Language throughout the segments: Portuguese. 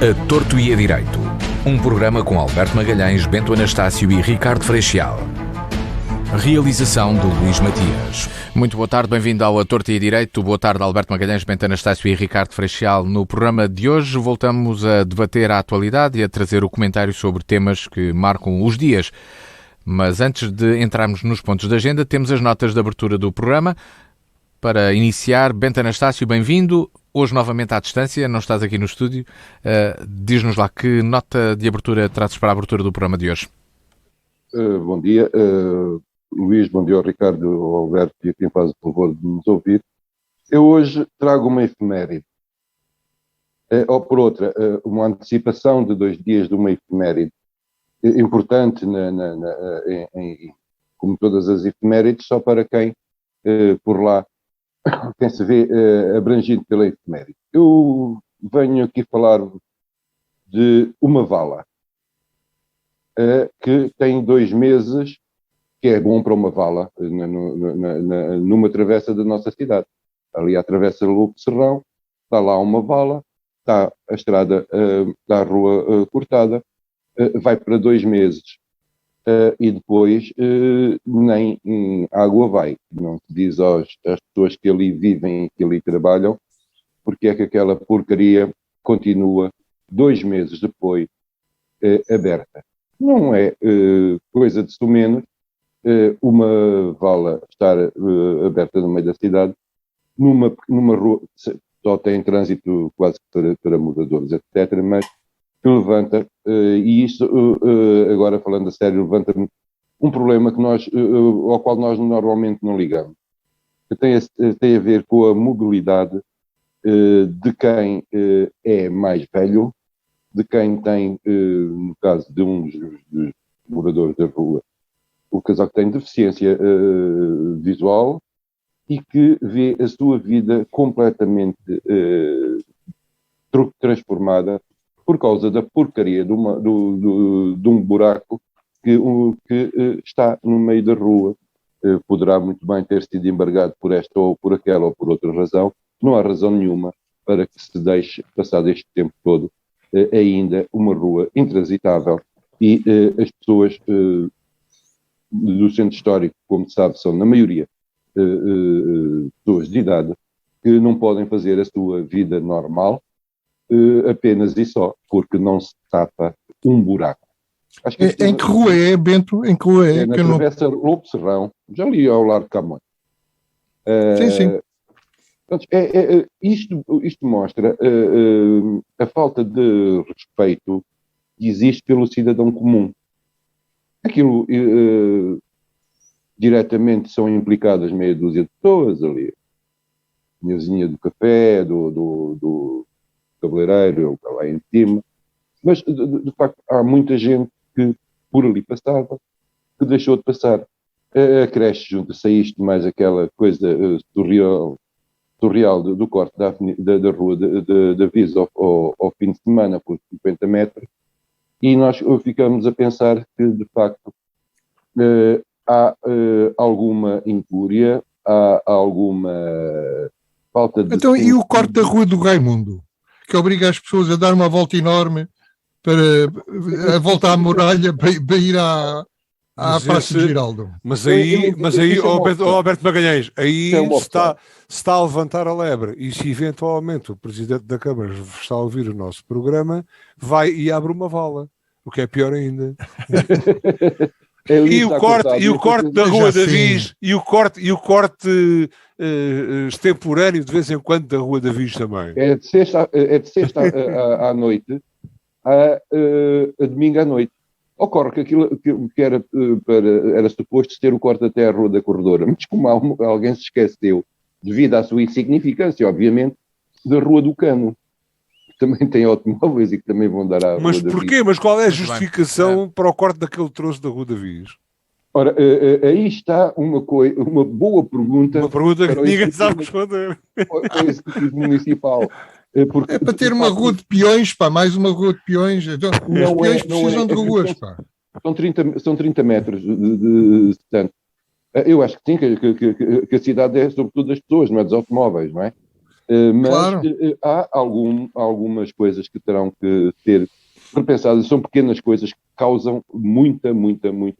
A Torto e a Direito, um programa com Alberto Magalhães, Bento Anastácio e Ricardo Freixal. Realização de Luís Matias. Muito boa tarde, bem-vindo ao A Torto e a Direito. Boa tarde, Alberto Magalhães, Bento Anastácio e Ricardo Freixal. No programa de hoje voltamos a debater a atualidade e a trazer o comentário sobre temas que marcam os dias. Mas antes de entrarmos nos pontos da agenda, temos as notas de abertura do programa. Para iniciar, Bento Anastácio, bem-vindo. Hoje novamente à distância, não estás aqui no estúdio. Diz-nos lá que nota de abertura trazes para a abertura do programa de hoje. Bom dia, Luís, bom dia ao Ricardo, ao Alberto e a quem faz o favor de nos ouvir. Eu hoje trago uma efeméride, ou por outra, uma antecipação de 2 dias de uma efeméride importante, como todas as efemérides, só para quem por lá quem se vê abrangido pela efeméride. Eu venho aqui falar de uma vala que tem 2 meses, que é bom para uma vala numa travessa da nossa cidade. Ali à travessa do Lobo Serrão, está lá uma vala, está a estrada, está a rua cortada, vai para 2 meses. E depois nem água vai. Não se diz às pessoas que ali vivem e que ali trabalham porque é que aquela porcaria continua 2 meses depois aberta. Não é coisa de menos uma vala estar aberta no meio da cidade, numa rua, só tem trânsito quase para moradores, etc., mas que levanta, e isto, agora falando a sério, levanta um problema que ao qual nós normalmente não ligamos, que tem a ver com a mobilidade de quem é mais velho, de quem tem, no caso de um dos moradores da rua, o casal que tem deficiência visual e que vê a sua vida completamente transformada por causa da porcaria de um buraco que está no meio da rua. Poderá muito bem ter sido embargado por esta ou por aquela ou por outra razão. Não há razão nenhuma para que se deixe, passado este tempo todo, ainda uma rua intransitável e as pessoas do centro histórico, como se sabe, são na maioria pessoas de idade que não podem fazer a sua vida normal apenas e só porque não se tapa um buraco. Acho que em que rua é, Bento? Em que rua é? Na travessa Lobo Serrão, já ali ao Largo Camões. Sim. Portanto, isto mostra a falta de respeito que existe pelo cidadão comum. Aquilo diretamente são implicadas meia dúzia de pessoas ali. A senhorzinha do café, do cabeleireiro, está lá em cima, mas de facto há muita gente que por ali passava, que deixou de passar. A creche junta-se a isto, mais aquela coisa surreal do corte da rua da Visa ao fim de semana por 50 metros, e nós ficamos a pensar que de facto há alguma incúria, há alguma falta de... Então, e o corte da Rua do Raimundo, que obriga as pessoas a dar uma volta enorme para a volta à muralha para ir à Praça de Giraldo? Mas aí, Alberto Magalhães, aí se está a levantar a lebre, e se eventualmente o Presidente da Câmara está a ouvir o nosso programa, vai e abre uma vala, o que é pior ainda. E o corte da Rua da Viz, e o corte extemporâneo de vez em quando da Rua da Viz também. É de sexta à noite a domingo à noite. Ocorre que aquilo que era suposto ter o corte até à Rua da Corredora, mas como alguém se esqueceu, devido à sua insignificância, obviamente, da Rua do Cano, que também tem automóveis e que também vão dar à Rua da Viz. Mas porquê? Mas qual é a justificação para o corte daquele troço da Rua da Viz? Ora, aí está uma boa pergunta. Uma pergunta que ninguém sabe responder. Para o Executivo Municipal. É para ter uma rua de peões, pá, mais uma rua de peões. Então, os peões precisam de ruas, pá. São 30 metros de distância. Eu acho que sim, que a cidade é sobretudo das pessoas, não é dos automóveis, não é? Mas Claro. há algumas coisas que terão que ser repensadas. São pequenas coisas que causam muita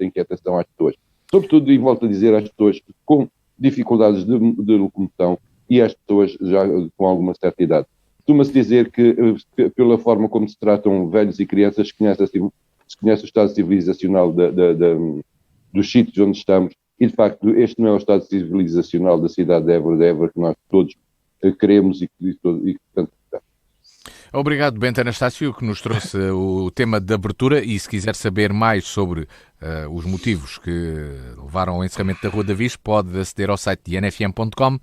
inquietação às pessoas. Sobretudo, e volto a dizer, às pessoas com dificuldades de locomoção e às pessoas já com alguma certa idade. Costuma-se dizer que, pela forma como se tratam velhos e crianças, se conhece o estado civilizacional dos sítios onde estamos, e de facto este não é o estado civilizacional da cidade de Évora que nós todos queremos e portanto, Obrigado, Bento Anastácio, que nos trouxe o tema de abertura, e se quiser saber mais sobre os motivos que levaram ao encerramento da Rua da Viz, pode aceder ao site de nfm.com,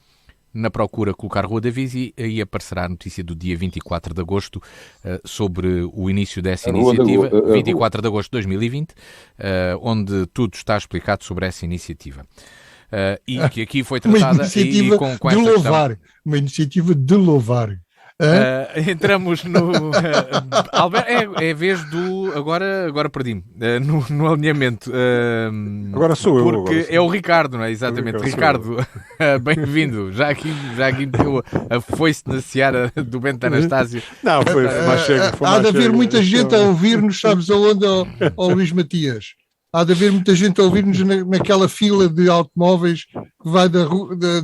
na procura colocar Rua da Viz, e aí aparecerá a notícia do dia 24 de agosto sobre o início dessa iniciativa, 24 de agosto de 2020, onde tudo está explicado sobre essa iniciativa. E que aqui foi tratada e com esta louvar, questão. Uma iniciativa de louvar. Entramos no Alberto, é vez do agora perdi-me no alinhamento, agora sou eu, porque é o Ricardo, não é? Exatamente, Ricardo, bem-vindo, já aqui meteu a foice na seara do Bento Anastácio. Não, foi mais chega. Há de haver muita gente a ouvir-nos, sabes aonde, ao Luís Matias? Há de haver muita gente a ouvir-nos naquela fila de automóveis que vai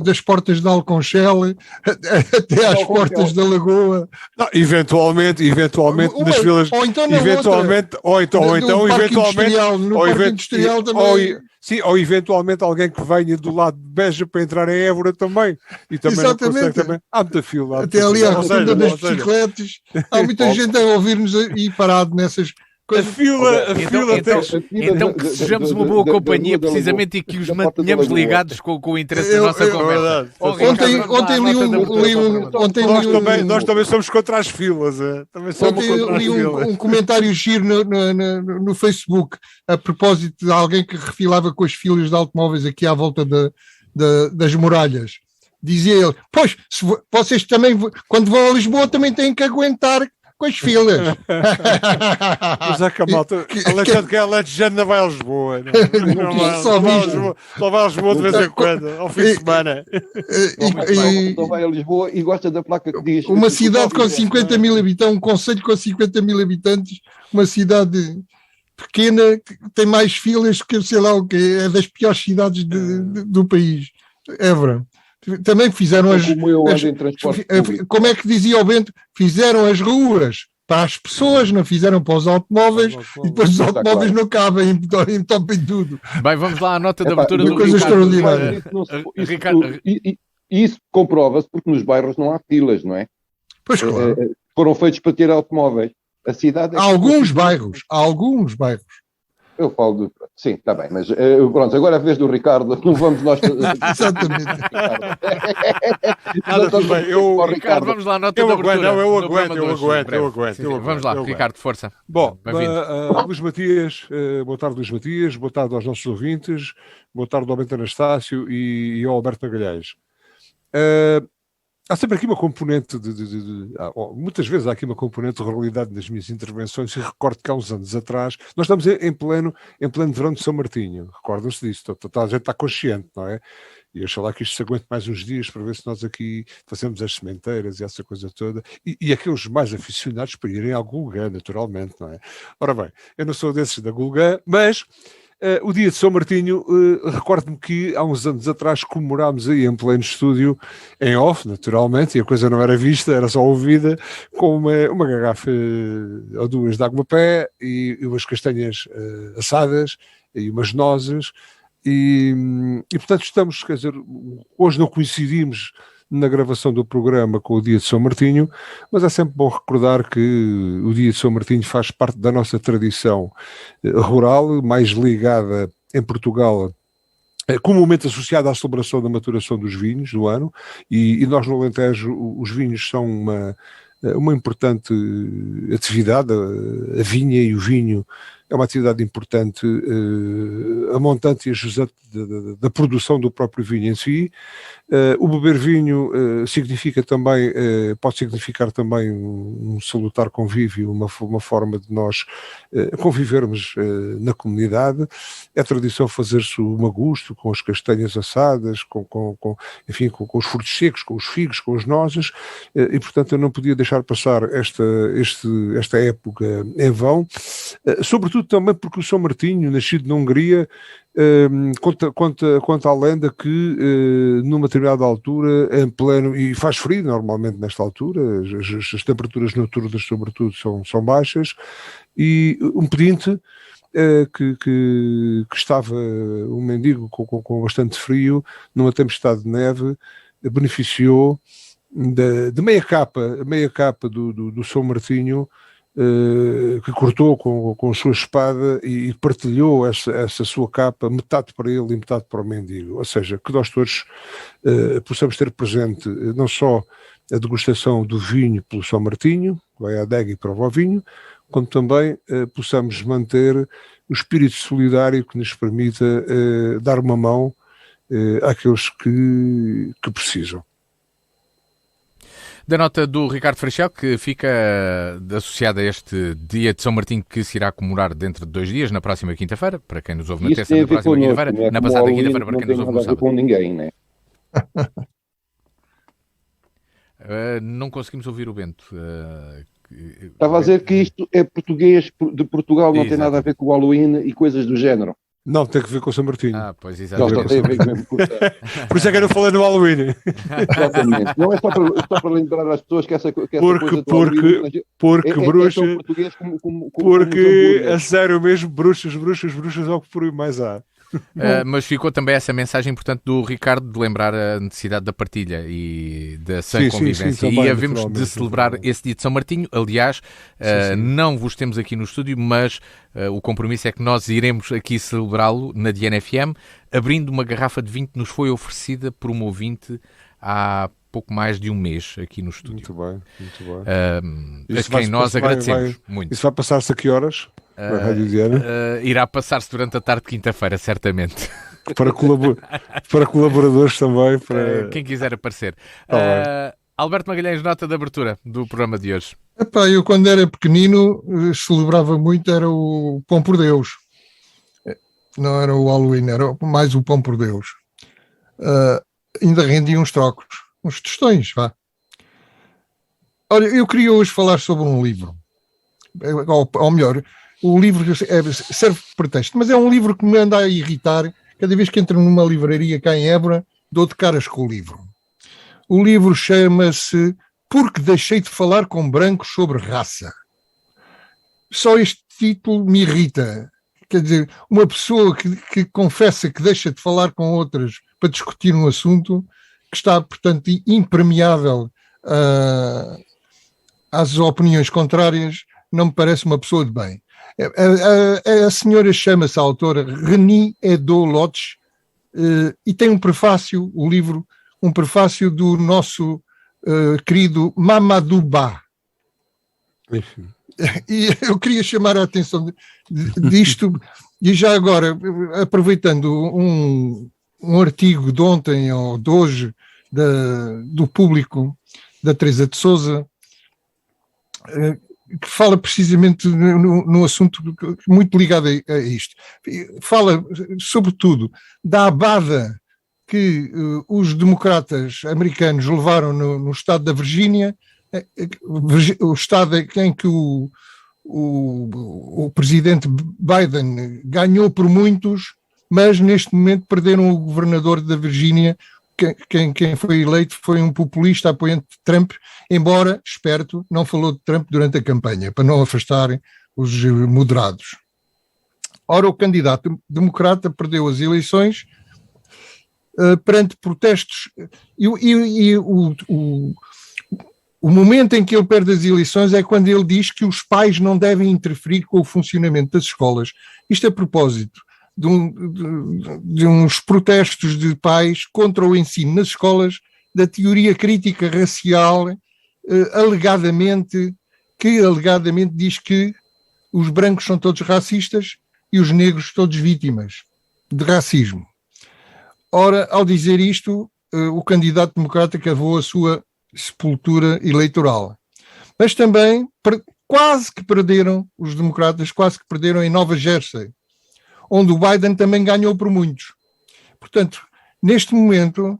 das portas de Alconchel até às portas da Lagoa. Não, eventualmente nas filas. Ou então na eventualmente, outra, ou eventualmente, no Parque Industrial também. Ou eventualmente alguém que venha do lado de Beja para entrar em Évora também. E também não consegue também. Há muita fila. Até ali à rotunda das bicicletas. Há muita gente a ouvir-nos e parado nessas. A fila então que sejamos uma boa companhia, precisamente, e que os mantenhamos ligados com o interesse da nossa conversa. Nós também somos contra as filas. Ontem li um comentário giro no Facebook a propósito de alguém que refilava com as filas de automóveis aqui à volta das muralhas. Dizia ele: pois, vocês também, quando vão a Lisboa, também têm que aguentar com as filas. Mas é que a malta, Alexandre, que é Alexandre, não vai a Lisboa. Só vai a Lisboa de vez em quando, ao fim de semana. Só vai a Lisboa e gosta da placa que diz. Uma cidade com 50 mil habitantes, um concelho com 50 mil habitantes, uma cidade pequena que tem mais filas que sei lá o quê, é das piores cidades do país. Évora. Também fizeram como é que dizia o Bento, fizeram as ruas para as pessoas, não fizeram para os automóveis, e depois os automóveis não cabem, entopem tudo. Bem, vamos lá à nota de abertura do Ricardo. Isso comprova-se porque nos bairros não há filas, não é? Pois claro. Foram feitos para ter automóveis. A cidade há alguns bairros. Eu falo de... Sim, está bem, mas pronto, agora é a vez do Ricardo, não vamos nós... Exatamente. Nada, tudo bem. Ricardo, vamos lá, nota de abertura. Eu aguento. Vamos lá, Ricardo, força. Bom, Luís Matias, boa tarde, Luís Matias, boa tarde aos nossos ouvintes, boa tarde ao Bento Anastácio e ao Alberto Magalhães. Há sempre aqui uma componente muitas vezes há aqui uma componente de realidade nas minhas intervenções. Eu recordo que há uns anos atrás, nós estamos em pleno verão de São Martinho, recordam-se disso, a gente está consciente, não é? E eu lá que isto se aguente mais uns dias para ver se nós aqui fazemos as sementeiras e essa coisa toda, e aqueles mais aficionados para irem ao Gulgã, naturalmente, não é? Ora bem, eu não sou desses da Gulgã, mas... o dia de São Martinho, recordo-me que há uns anos atrás comemorámos aí em pleno estúdio, em off, naturalmente, e a coisa não era vista, era só ouvida, com uma garrafa ou duas de água-pé e umas castanhas assadas e umas nozes, e portanto estamos, quer dizer, hoje não coincidimos na gravação do programa com o dia de São Martinho, mas é sempre bom recordar que o dia de São Martinho faz parte da nossa tradição rural, mais ligada em Portugal, comumente associada à celebração da maturação dos vinhos do ano, e nós no Alentejo os vinhos são uma importante atividade. A vinha e o vinho é uma atividade importante, a montante e a jusante da produção do próprio vinho em si. O beber vinho significa também, pode significar também um salutar convívio, uma forma de nós convivermos na comunidade. É tradição fazer-se o magusto com as castanhas assadas, enfim, com os frutos secos, com os figos, com as nozes, e portanto eu não podia deixar passar esta época em vão, sobretudo também porque o São Martinho, nascido na Hungria, conta a lenda que numa determinada altura, em pleno, e faz frio normalmente nesta altura, as temperaturas noturnas sobretudo são baixas, e um pedinte que estava um mendigo com bastante frio, numa tempestade de neve, beneficiou de meia capa do São Martinho, que cortou com a sua espada e partilhou essa sua capa, metade para ele e metade para o mendigo. Ou seja, que nós todos possamos ter presente não só a degustação do vinho pelo São Martinho, vai à adega e prova o vinho, como também possamos manter o espírito solidário que nos permita dar uma mão àqueles que precisam. Da nota do Ricardo Freixel, que fica associada a este dia de São Martinho, que se irá comemorar dentro de 2 dias, na próxima quinta-feira, para quem nos ouve na terça, na próxima quinta-feira, na passada quinta-feira, para quem nos ouve no sábado. Com ninguém, né? Não conseguimos ouvir o Bento. Estava a dizer que isto é português de Portugal, não tem nada a ver com o Halloween e coisas do género. Não, tem que ver com o São Martinho. Pois, exatamente. Só tem a ver com Por isso é que eu não falei no Halloween. Exatamente. Não é só para lembrar às pessoas que essa coisa do Halloween... Porque bruxas... Porque, a sério mesmo, bruxas é o que por aí mais há. Mas ficou também essa mensagem importante do Ricardo de lembrar a necessidade da partilha e da sã convivência. Sim, também, e havemos de celebrar esse dia de São Martinho. Aliás, não vos temos aqui no estúdio, mas o compromisso é que nós iremos aqui celebrá-lo na Diana FM, abrindo uma garrafa de vinho que nos foi oferecida por um ouvinte há pouco mais de um mês aqui no estúdio. Muito bem. A quem nós agradecemos muito. Isso vai passar-se a que horas? Irá passar-se durante a tarde de quinta-feira, certamente. Para colaboradores também. Para... quem quiser aparecer. Alberto Magalhães, nota de abertura do programa de hoje. Eu quando era pequenino celebrava muito, era o Pão por Deus. Não era o Halloween, era mais o Pão por Deus. Ainda rendia uns trocos, uns tostões, vá. Olha, eu queria hoje falar sobre um livro. Ou melhor, o livro serve de pretexto, mas é um livro que me anda a irritar. Cada vez que entro numa livraria cá em Évora, dou de caras com o livro. O livro chama-se Porque Deixei de Falar com Brancos sobre Raça. Só este título me irrita. Quer dizer, uma pessoa que confessa que deixa de falar com outras para discutir um assunto que está, portanto, impermeável às opiniões contrárias, não me parece uma pessoa de bem. A senhora chama-se, a autora, Reni Eddo-Lodge, e tem um prefácio, o livro, um prefácio do nosso querido Mamadou Ba. E eu queria chamar a atenção disto, e já agora, aproveitando um artigo de ontem ou de hoje do Público, da Teresa de Sousa, que fala precisamente no assunto muito ligado a isto. Fala, sobretudo, da abada que os democratas americanos levaram no estado da Virgínia, o estado em que o presidente Biden ganhou por muitos, mas neste momento perderam o governador da Virgínia. Quem foi eleito foi um populista apoiante de Trump, embora, esperto, não falou de Trump durante a campanha, para não afastar os moderados. Ora, o candidato democrata perdeu as eleições perante protestos, e o momento em que ele perde as eleições é quando ele diz que os pais não devem interferir com o funcionamento das escolas. Isto a propósito de uns protestos de pais contra o ensino nas escolas da teoria crítica racial, alegadamente diz que os brancos são todos racistas e os negros todos vítimas de racismo. Ora, ao dizer isto, o candidato democrata cavou a sua sepultura eleitoral. Mas também quase que perderam, os democratas quase que perderam em Nova Jersey, onde o Biden também ganhou por muitos. Portanto, neste momento,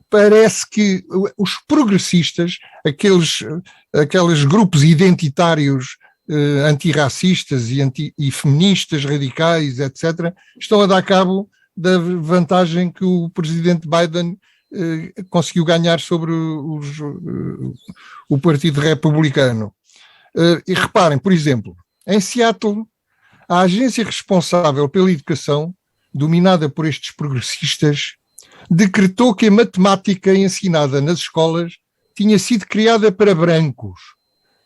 parece que os progressistas, aqueles grupos identitários antirracistas e feministas radicais, etc., estão a dar cabo da vantagem que o presidente Biden conseguiu ganhar sobre o Partido Republicano. E reparem, por exemplo, em Seattle, a agência responsável pela educação, dominada por estes progressistas, decretou que a matemática ensinada nas escolas tinha sido criada para brancos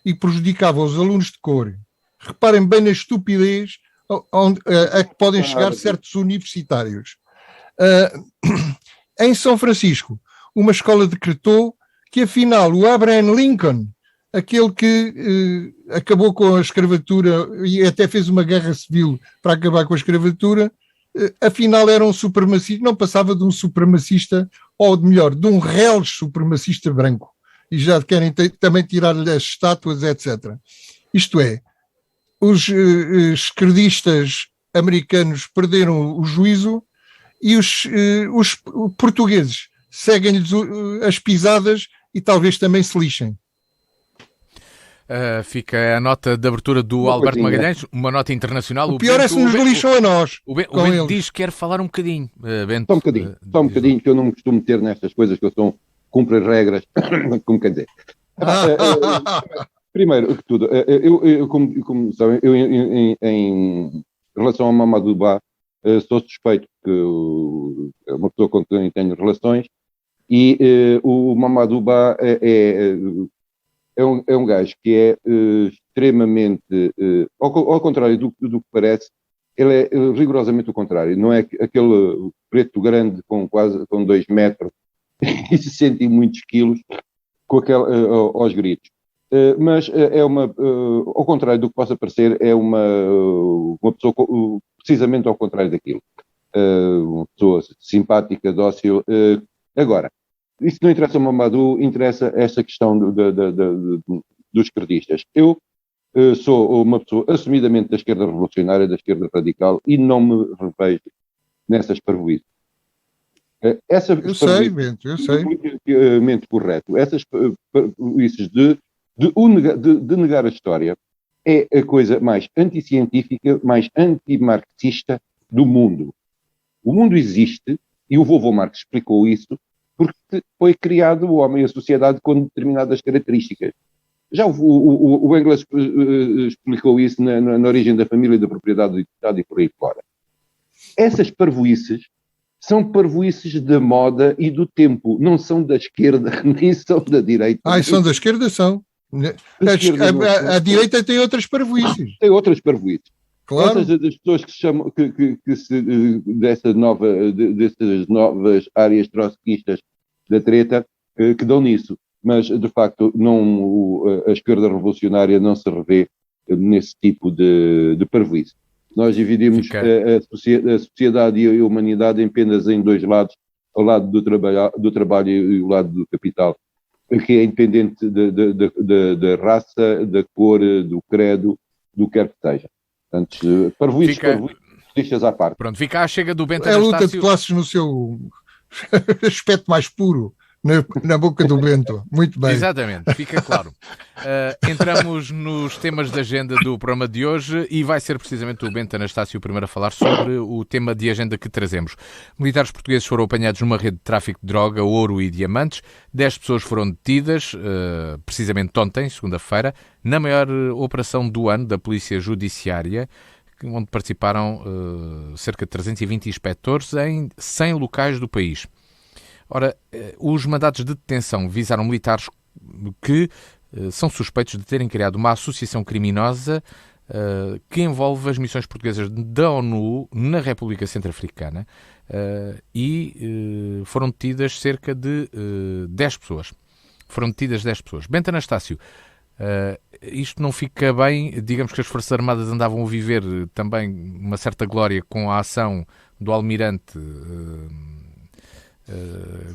e prejudicava os alunos de cor. Reparem bem na estupidez a que podem chegar certos universitários. Em São Francisco, uma escola decretou que, afinal, o Abraham Lincoln, aquele que acabou com a escravatura e até fez uma guerra civil para acabar com a escravatura, afinal era um supremacista, não passava de um supremacista, ou melhor, de um reles supremacista branco. E já querem também tirar-lhe as estátuas, etc. Isto é, os esquerdistas americanos perderam o juízo e os portugueses seguem-lhes as pisadas e talvez também se lixem. Fica a nota de abertura do Alberto Magalhães, uma nota internacional. O pior é se nos lixam a nós. O Bento diz que quer falar um bocadinho. Só um bocadinho, que eu não me costumo meter nestas coisas, que eu sou cumpro as regras, como quer dizer. Primeiro que tudo, como sabem, eu em relação ao Mamadou Ba, sou suspeito que é uma pessoa com quem tenho relações, e o Mamadou Ba é um gajo que é extremamente, ao contrário do que parece, ele é rigorosamente o contrário. Não é aquele preto grande com 2 metros e 60 e muitos quilos aos gritos. Mas é ao contrário do que possa parecer, é uma pessoa precisamente ao contrário daquilo. Uma pessoa simpática, dócil. Agora, isso não interessa ao Mamadou, interessa essa questão dos esquerdistas. Eu sou uma pessoa assumidamente da esquerda revolucionária, da esquerda radical, e não me revejo nessas parvoíces. Eu sei, Bento, eu sei. Politicamente correto. Essas parvoíces de negar a história é a coisa mais anticientífica, mais antimarxista do mundo. O mundo existe, e o vovô Marx explicou isso, porque foi criado o homem e a sociedade com determinadas características. Já o Engels explicou isso na origem da família, da propriedade, do Estado e por aí fora. Essas parvoíces são parvoíces da moda e do tempo, não são da esquerda, nem são da direita. São da esquerda, são. A direita tem outras parvoíces. Tem outras parvoíces. Claro. Essas das pessoas que se chamam, dessas novas áreas trotskistas da treta, que dão nisso. Mas, de facto, a esquerda revolucionária não se revê nesse tipo de parvoíce. Nós dividimos a sociedade e a humanidade apenas em 2 lados, ao lado do trabalho e o lado do capital, que é independente da raça, da cor, do credo, do que quer que seja. Portanto, parvoíces à parte. Pronto, fica a chega do Bento Anastácio. É a luta de classes no seu aspecto mais puro, na boca do Bento. Muito bem. Exatamente, fica claro. Entramos nos temas de agenda do programa de hoje e vai ser precisamente o Bento Anastácio o primeiro a falar sobre o tema de agenda que trazemos. Militares portugueses foram apanhados numa rede de tráfico de droga, ouro e diamantes. 10 pessoas foram detidas, precisamente ontem, segunda-feira, na maior operação do ano da Polícia Judiciária, onde participaram cerca de 320 inspectores em 100 locais do país. Ora, os mandatos de detenção visaram militares que são suspeitos de terem criado uma associação criminosa que envolve as missões portuguesas da ONU na República Centro-Africana e foram detidas cerca de 10 pessoas. Foram detidas 10 pessoas. Bento Anastácio, Isto não fica bem, digamos que as Forças Armadas andavam a viver também uma certa glória com a ação do almirante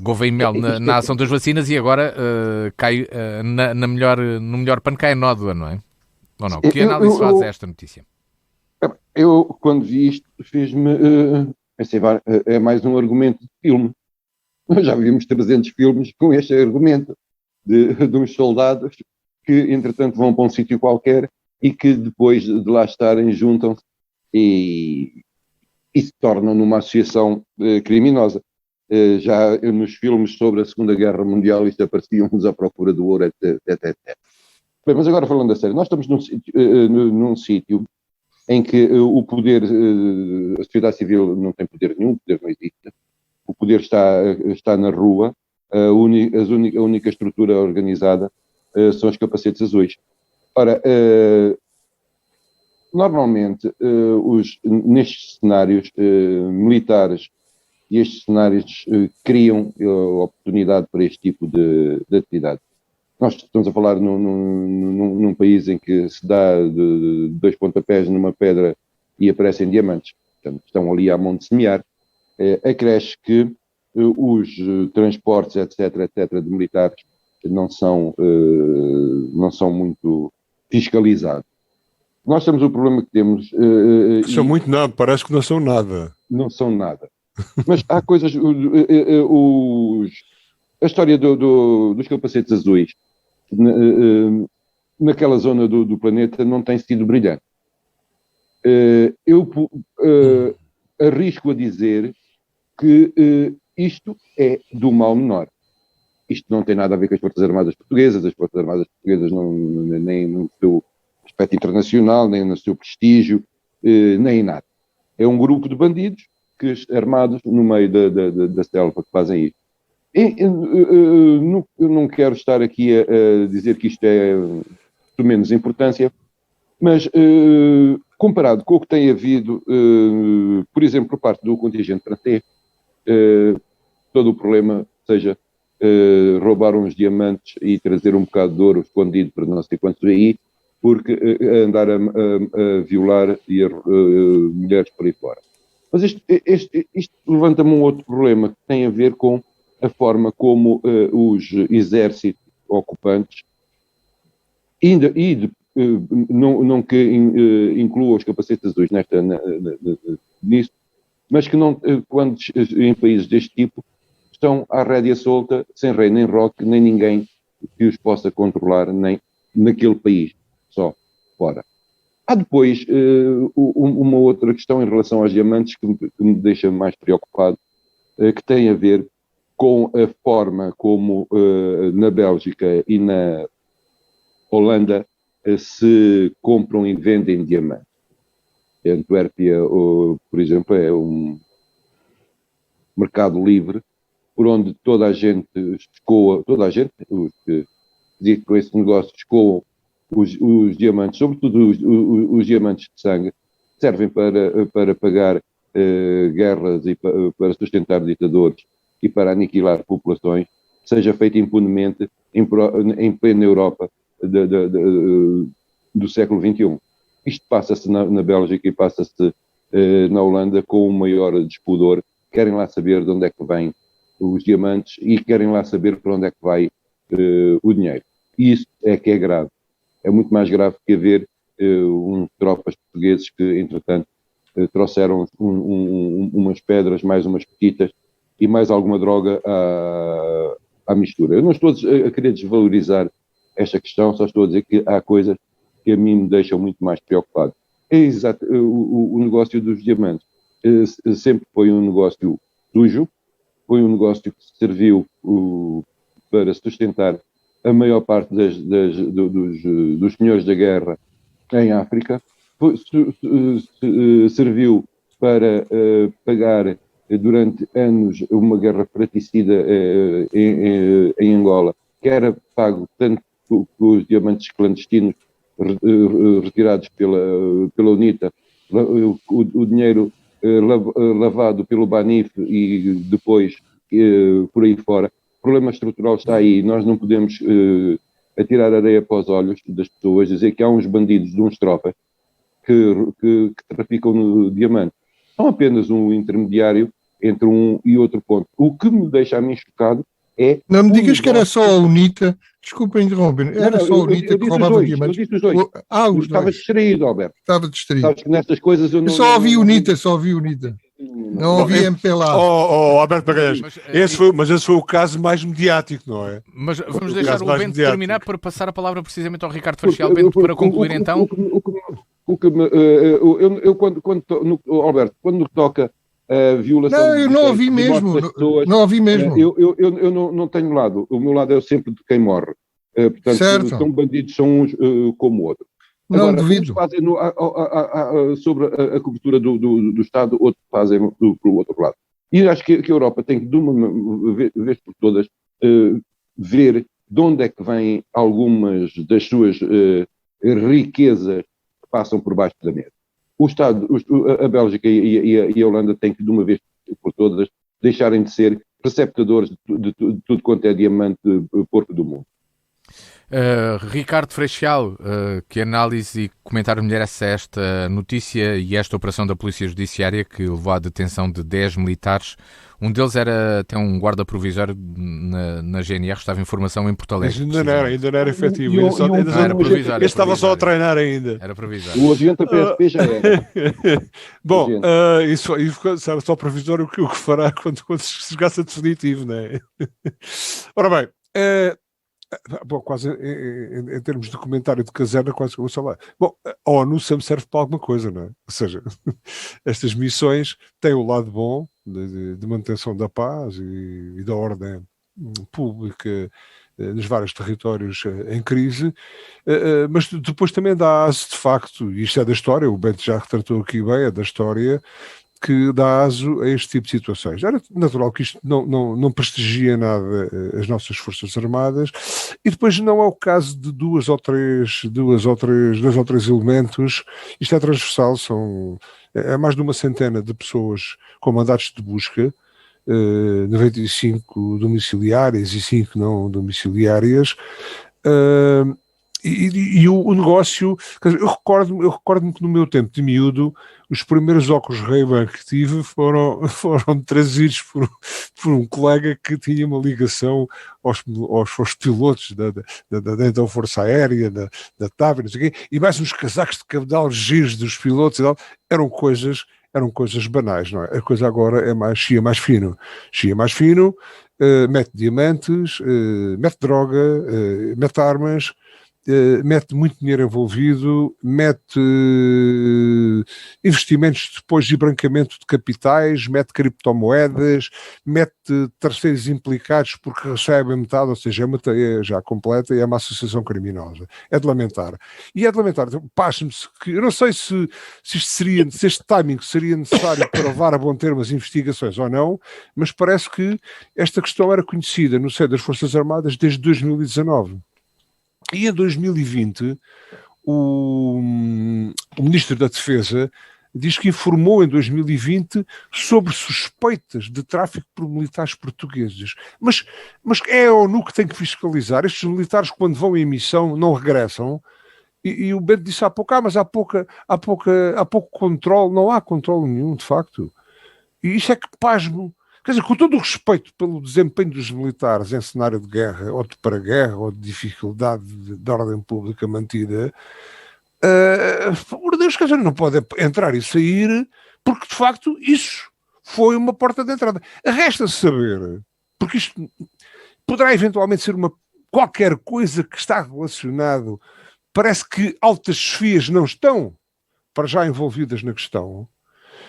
Gouveia e Mel na ação das vacinas e agora cai no melhor pano cai a nódoa, não é? Ou não? Que análise faz a esta notícia? Eu, quando vi isto, pensei, é mais um argumento de filme. Nós já vimos 300 filmes com este argumento de uns soldados que, entretanto, vão para um sítio qualquer e que, depois de lá estarem, juntam-se e se tornam numa associação criminosa. Já nos filmes sobre a Segunda Guerra Mundial, isto aparecia-nos à procura do ouro, etc. Bem, mas agora falando a sério, nós estamos num sítio em que o poder, a sociedade civil não tem poder nenhum, o poder não existe, o poder está na rua, a única estrutura organizada são os capacetes azuis. Ora, normalmente, nestes cenários militares e estes cenários criam oportunidade para este tipo de atividade. Nós estamos a falar num país em que se dá de 2 pontapés numa pedra e aparecem diamantes. Portanto, estão ali à mão de semear. Acresce que os transportes, etc., de militares não são muito fiscalizados. Nós temos o problema que temos... são muito nada, parece que não são nada. Não são nada. Mas há coisas... a história dos capacetes azuis naquela zona do planeta não tem sido brilhante. Eu arrisco a dizer que isto é do mal menor. Isto não tem nada a ver com as Forças Armadas Portuguesas. As Forças Armadas Portuguesas nem no seu aspecto internacional, nem no seu prestígio, nem em nada. É um grupo de bandidos armados no meio da selva que fazem isto. Eu não quero estar aqui a dizer que isto é de menos importância, mas comparado com o que tem havido, por exemplo, por parte do contingente francês, todo o problema, seja roubar uns diamantes e trazer um bocado de ouro escondido para não sei quantos aí, porque andar a violar mulheres por aí fora. Mas isto levanta-me um outro problema que tem a ver com a forma como os exércitos ocupantes, não que inclua os capacetes azuis nisso, mas que não, quando em países deste tipo, estão à rédea solta, sem rei nem roque, nem ninguém que os possa controlar, nem naquele país, só fora. Há depois uma outra questão em relação aos diamantes que me deixa mais preocupado, que tem a ver com a forma como na Bélgica e na Holanda se compram e vendem diamantes. A Antuérpia, por exemplo, é um mercado livre por onde toda a gente escoa, os que dizem com esse negócio escoam os diamantes, sobretudo os diamantes de sangue, servem para pagar guerras e para sustentar ditadores e para aniquilar populações, seja feito impunemente em plena Europa do século XXI. Isto passa-se na Bélgica e passa-se na Holanda com o maior despudor. Querem lá saber de onde é que vêm os diamantes e querem lá saber para onde é que vai o dinheiro. E isso é que é grave. É muito mais grave que haver uns tropas portugueses que, entretanto, trouxeram umas pedras, mais umas petitas e mais alguma droga à mistura. Eu não estou a querer desvalorizar esta questão, só estou a dizer que há coisas que a mim me deixam muito mais preocupado. É exato, o negócio dos diamantes sempre foi um negócio sujo, foi um negócio que serviu para sustentar a maior parte dos senhores da guerra em África, serviu para pagar durante anos uma guerra fratricida em Angola, que era pago tanto pelos diamantes clandestinos retirados pela UNITA, o dinheiro lavado pelo Banif e depois por aí fora. O problema estrutural está aí. Nós não podemos a tirar areia para os olhos das pessoas, dizer que há uns bandidos de uns tropas que traficam no diamante. São apenas um intermediário entre um e outro ponto. O que me deixa a mim chocado é... Não me digas que era só a UNITA, desculpa interromper, era só a UNITA que roubava diamantes. Eu disse os dois. Os Estava dois. Distraído, Alberto. Estava distraído. Sabes que nestas coisas eu não... Eu só ouvi UNITA. Não ouvi MPLA. Alberto Magalhães, esse foi o caso mais mediático, não é? Mas vamos deixar o Bento terminar para passar a palavra precisamente ao Ricardo Faxial. Bento, para concluir então. Alberto, quando toca a violação... Não, eu não ouvi mesmo. Não ouvi mesmo. Eu não tenho lado. O meu lado é sempre de quem morre. Portanto, certo. São bandidos, são uns como outros. Não agora, duvido. uns fazem sobre a cobertura do Estado, outros fazem para o outro lado. E acho que a Europa tem que, de uma vez por todas, ver de onde é que vêm algumas das suas riquezas que passam por baixo da mesa. O Estado, a Bélgica e a Holanda têm que, de uma vez por todas, deixarem de ser receptadores de tudo quanto é diamante porco do mundo. Ricardo Freixal, que análise e comentário merece esta notícia e esta operação da Polícia Judiciária que levou à detenção de 10 militares. Um deles era até um guarda provisório na GNR, estava em formação em Porto Alegre. Ainda não era efetivo. Era provisório. Estava só a treinar ainda. Era provisório. O agente da PSP já era. Bom, isso sabe só provisório o que fará quando chegasse a definitivo, não é? Ora bem, bom, quase em termos de comentário de caserna, quase como lá. Bom, a ONU sempre serve para alguma coisa, não é? Ou seja, estas missões têm o lado bom de manutenção da paz e da ordem pública nos vários territórios em crise, mas depois também dá aso, de facto, e isto é da história, o Bento já retratou aqui bem, é da história, que dá aso a este tipo de situações. Era natural que isto não prestigia nada as nossas Forças Armadas, e depois não é o caso de dois ou três elementos. Isto é transversal, é mais de uma centena de pessoas com mandatos de busca, 95 domiciliárias e 5 não domiciliárias, e o negócio, quer dizer, eu recordo-me que no meu tempo de miúdo, os primeiros óculos Ray-Ban que tive foram trazidos por um colega que tinha uma ligação aos pilotos da então Força Aérea, da TAP, não sei o quê, e mais uns casacos de cabedal giros dos pilotos e tal. Eram coisas banais, não é? A coisa agora é chia mais fino, mete diamantes, mete droga, mete armas, mete muito dinheiro envolvido, mete investimentos depois de branqueamento de capitais, mete criptomoedas, mete terceiros implicados porque recebem metade, ou seja, é já completa e é uma associação criminosa. É de lamentar. E é de lamentar. Pasme-me que eu não sei se este timing seria necessário para levar a bom termo as investigações ou não, mas parece que esta questão era conhecida no seio das Forças Armadas desde 2019. E em 2020, o Ministro da Defesa diz que informou em 2020 sobre suspeitas de tráfico por militares portugueses. Mas é a ONU que tem que fiscalizar. Estes militares, quando vão em missão, não regressam. E o Bento disse há pouco, mas há pouco controle. Não há controle nenhum, de facto. E isso é que pasmo. Quer dizer, com todo o respeito pelo desempenho dos militares em cenário de guerra, ou de para-guerra, ou de dificuldade de ordem pública mantida, por Deus, quer dizer, não pode entrar e sair, porque de facto isso foi uma porta de entrada. Resta saber, porque isto poderá eventualmente ser qualquer coisa que está relacionado, parece que altas chefias não estão para já envolvidas na questão,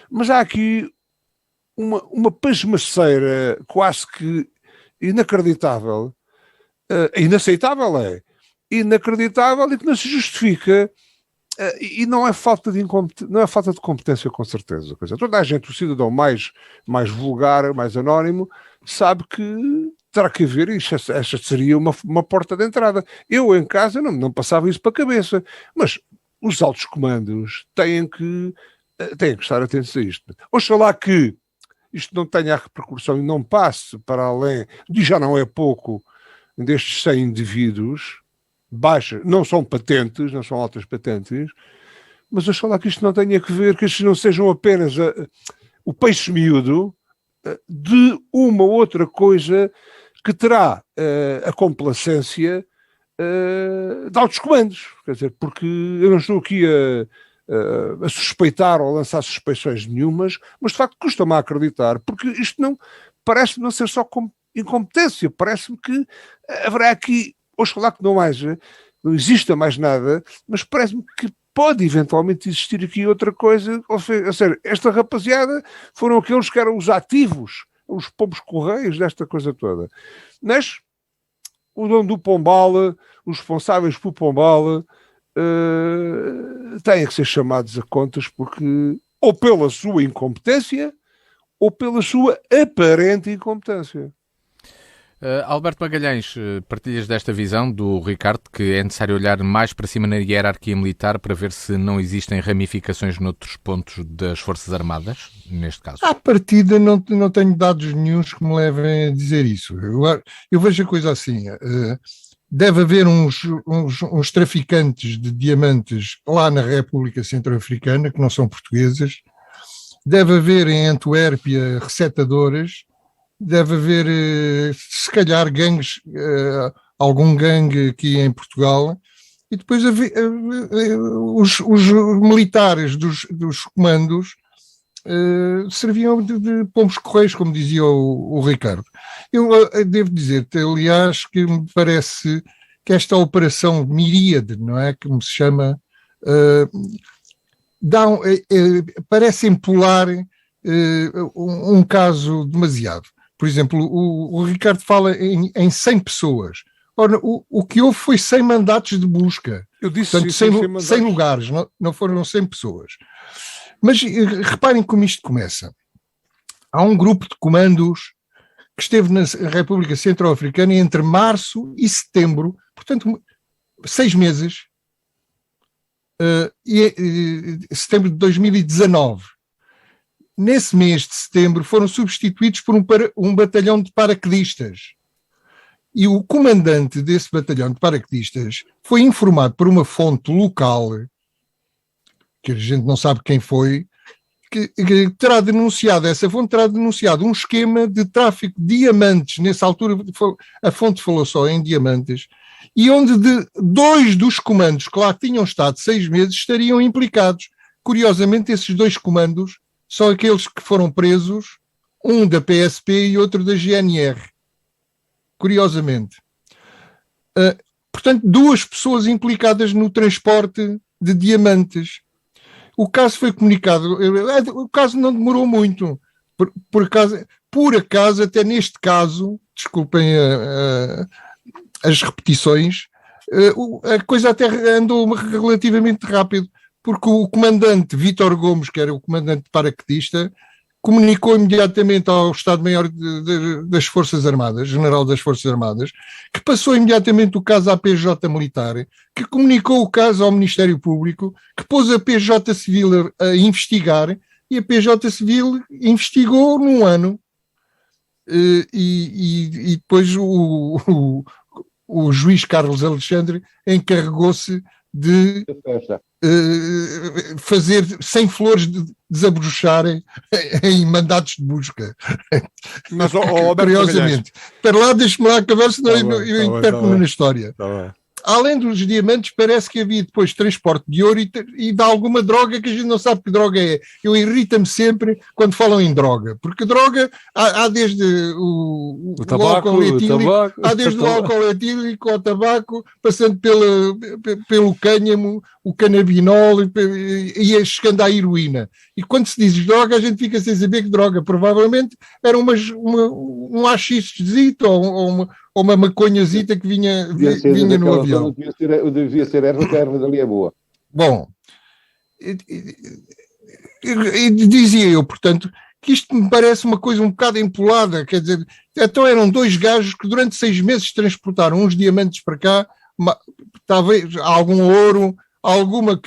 mas há aqui uma pasmaceira quase que inacreditável, inaceitável inacreditável e que não se justifica, e não é falta de competência, com certeza. Toda a gente, o cidadão mais vulgar, mais anónimo, sabe que terá que haver, esta seria uma porta de entrada. Eu em casa não passava isso para a cabeça, mas os altos comandos têm que estar atentos a isto. Oxalá que isto não tenha a repercussão e não passe para além, e já não é pouco, destes 100 indivíduos, baixas, não são patentes, não são altas patentes, mas oxalá que isto não tenha que ver, que isto não sejam apenas o peixe miúdo de uma outra coisa que terá a complacência de altos comandos. Quer dizer, porque eu não estou aqui a suspeitar ou a lançar suspeições nenhumas, mas de facto custa-me a acreditar, porque isto não parece não ser só incompetência, parece-me que haverá aqui, oxalá que não exista mais nada, mas parece-me que pode eventualmente existir aqui outra coisa, ou seja, esta rapaziada foram aqueles que eram os ativos, os pombos correios desta coisa toda. Mas o dono do Pombala, os responsáveis pelo Pombala, têm que ser chamados a contas porque, ou pela sua incompetência, ou pela sua aparente incompetência. Alberto Magalhães, partilhas desta visão do Ricardo, que é necessário olhar mais para cima na hierarquia militar para ver se não existem ramificações noutros pontos das Forças Armadas, neste caso? À partida não tenho dados nenhuns que me levem a dizer isso. Eu vejo a coisa assim, deve haver uns traficantes de diamantes lá na República Centro-Africana, que não são portugueses, deve haver em Antuérpia recetadoras, deve haver, se calhar, gangues, algum gangue aqui em Portugal, e depois os militares dos comandos serviam de pombos correios, como dizia o Ricardo. Eu devo dizer-te, aliás, que me parece que esta operação Miríade, não é, como se chama, parece empolar um caso demasiado. Por exemplo, o Ricardo fala em 100 pessoas. Ora, o que houve foi 100 mandatos de busca. Eu disse, portanto, 100 lugares, não foram 100 pessoas. Mas reparem como isto começa. Há um grupo de comandos que esteve na República Centro-Africana entre março e setembro, portanto, 6 meses, setembro de 2019. Nesse mês de setembro foram substituídos por um batalhão de paraquedistas. E o comandante desse batalhão de paraquedistas foi informado por uma fonte local, que a gente não sabe quem foi, que terá denunciado, essa fonte terá denunciado um esquema de tráfico de diamantes. Nessa altura a fonte falou só em diamantes, e onde 2 dos comandos que lá tinham estado 6 meses estariam implicados. Curiosamente, esses 2 comandos são aqueles que foram presos, um da PSP e outro da GNR. Curiosamente. Portanto, 2 pessoas implicadas no transporte de diamantes. O caso foi comunicado, o caso não demorou muito. Por acaso, até neste caso, desculpem as repetições, a coisa até andou relativamente rápido, porque o comandante Vítor Gomes, que era o comandante paraquedista, comunicou imediatamente ao Estado-Maior das Forças Armadas, General das Forças Armadas, que passou imediatamente o caso à PJ Militar, que comunicou o caso ao Ministério Público, que pôs a PJ Civil a investigar, e a PJ Civil investigou num ano. E depois o juiz Carlos Alexandre encarregou-se de fazer 100 flores desabrocharem em mandatos de busca. Mas, curiosamente. Espera lá, deixa-me lá acabar, senão eu interno-me na história. Além dos diamantes, parece que havia depois transporte de ouro e de alguma droga que a gente não sabe que droga é. Eu irrita-me sempre quando falam em droga, porque droga há desde o álcool etílico, há desde o álcool etílico ao tabaco, passando pelo cânhamo, o canabinol e chegando à heroína. E quando se diz droga, a gente fica sem saber que droga. Provavelmente era um haxichezito ou uma maconhazita que vinha no avião. Devia ser erva dali é boa. Bom, dizia eu, portanto, que isto me parece uma coisa um bocado empolada, quer dizer, então eram 2 gajos que durante 6 meses transportaram uns diamantes para cá, talvez algum ouro, alguma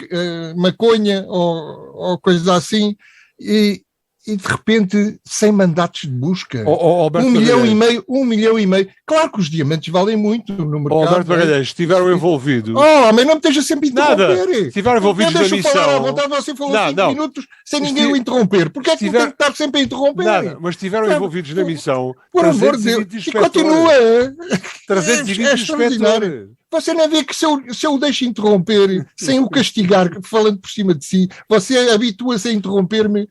maconha ou coisa assim, e e de repente 100 mandatos de busca, Alberto 1,5 milhão. Claro que os diamantes valem muito no mercado. Alberto Magalhães, estiveram envolvidos. Mas não me esteja sempre a interromper. Estiveram envolvidos na missão. Falar à vontade, você falou 5 minutos sem ninguém o interromper. Porquê é que tem que estar sempre a interromper? Nada, mas estiveram envolvidos na missão. Por amor de Deus, e continua. 320 inspectores. Você não vê que se eu o deixo interromper sem o castigar, falando por cima de si, você habitua-se a interromper-me.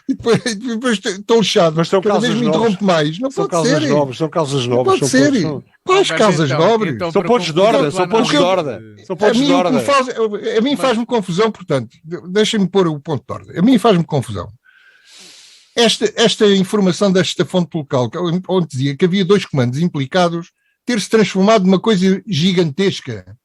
E depois estou lixado. Mas são causas me interrompe mais. Não são pode ser. São causas novas. Não pode ser. Quais causas nobres? São pontos de ordem. São pontos de ordem. A mim faz-me confusão, portanto, deixem-me pôr o ponto de ordem. A mim faz-me confusão. Esta informação desta fonte local, onde dizia que havia 2 comandos implicados, ter-se transformado numa coisa gigantesca,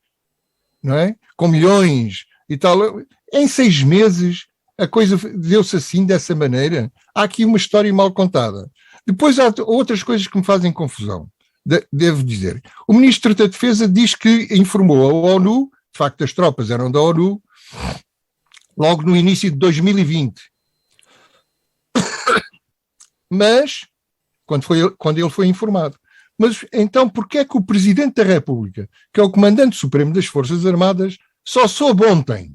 não é? Com milhões e tal. Em 6 meses a coisa deu-se assim, dessa maneira. Há aqui uma história mal contada. Depois há outras coisas que me fazem confusão, devo dizer. O Ministro da Defesa diz que informou a ONU, de facto as tropas eram da ONU, logo no início de 2020. Mas, quando ele foi informado. Mas então porquê é que o Presidente da República, que é o Comandante Supremo das Forças Armadas, só soube ontem?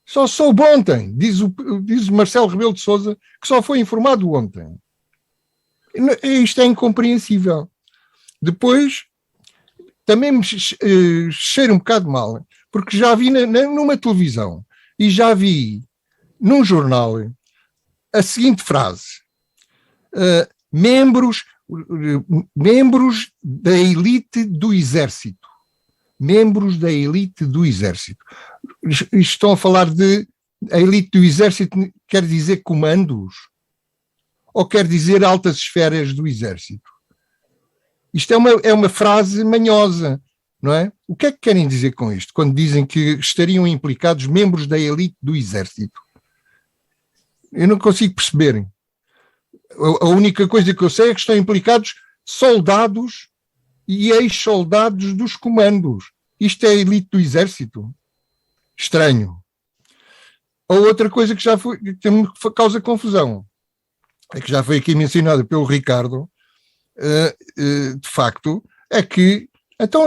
Só soube ontem, diz o Marcelo Rebelo de Sousa, que só foi informado ontem. Isto é incompreensível. Depois, também me cheira um bocado mal, porque já vi numa televisão e já vi num jornal a seguinte frase: membros da elite do Exército. Membros da elite do Exército. Estão a falar de a elite do Exército, quer dizer comandos? Ou quer dizer altas esferas do Exército? Isto é uma frase manhosa, não é? O que é que querem dizer com isto, quando dizem que estariam implicados membros da elite do Exército? Eu não consigo perceber. A única coisa que eu sei é que estão implicados soldados e ex-soldados dos comandos. Isto é a elite do Exército? Estranho. A outra coisa que me causa confusão, é que já foi aqui mencionada pelo Ricardo, de facto, é que então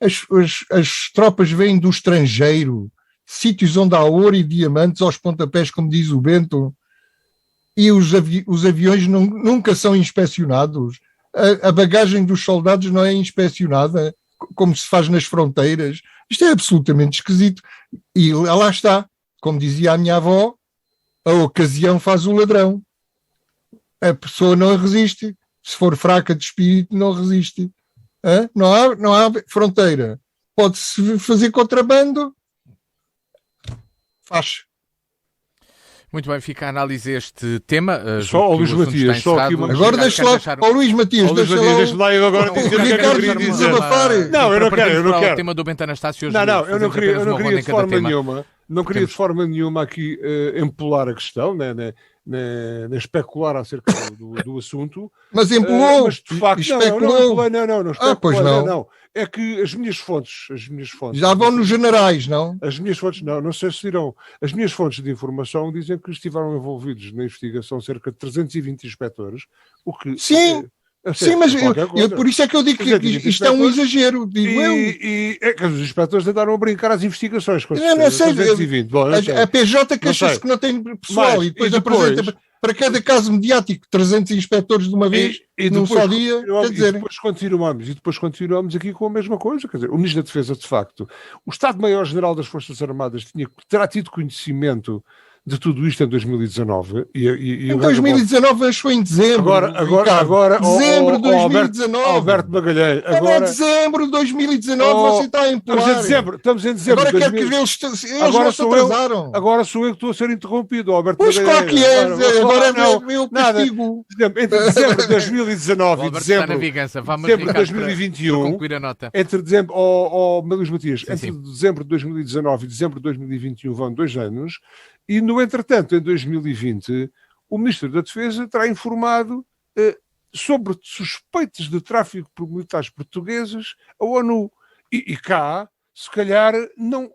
as tropas vêm do estrangeiro, sítios onde há ouro e diamantes aos pontapés, como diz o Bento, e os aviões nunca são inspecionados. A bagagem dos soldados não é inspecionada, como se faz nas fronteiras. Isto é absolutamente esquisito. E lá está, como dizia a minha avó, a ocasião faz o ladrão. A pessoa não resiste. Se for fraca de espírito, não resiste. Não há fronteira. Pode-se fazer contrabando. Faz. Muito bem, fica a análise este tema. Só o Luís Matias, só aqui uma... Agora deixa lá, o Luís Matias, deixa lá eu agora dizer o que é que eu queria dizer. Não, eu não quero. O tema do Bento Anastácio hoje. Não, eu não queria de forma nenhuma. Não queria de forma nenhuma aqui empolar a questão, nem especular acerca do assunto. Mas empolou, mas de facto, especulou. Não especulei, pois não. É que as minhas fontes... Já vão nos generais, não? As minhas fontes, não sei se irão. As minhas fontes de informação dizem que estiveram envolvidos na investigação cerca de 320 inspectores, o que... Sim, mas por isso é que eu digo que isto é um exagero, digo eu. E é que os inspectores andaram a brincar às investigações com não sei, 320. Bom, a PJ queixa-se que não tem pessoal e depois apresenta para cada caso mediático 300 inspectores de uma vez num só dia. Quer dizer... E depois continuamos aqui com a mesma coisa. Quer dizer, o Ministro da Defesa, de facto, o Estado-Maior-General das Forças Armadas terá tido conhecimento de tudo isto em 2019. Em 2019, acho que foi em dezembro. Agora dezembro de 2019. Alberto Magalhães. Agora, dezembro de 2019, você está a empolar. Estamos em dezembro. Agora quero que eles não se atrasaram. Agora sou eu que estou a ser interrompido, Alberto Magalhães. Pois claro que é. Agora é o castigo. Entre dezembro de 2019 e dezembro de 2021, entre dezembro, Luís Matias, entre dezembro de 2019 e dezembro de 2021 vão 2 anos. E, no entretanto, em 2020, o Ministro da Defesa terá informado sobre suspeitas de tráfico por militares portugueses à ONU. E cá, se calhar, não,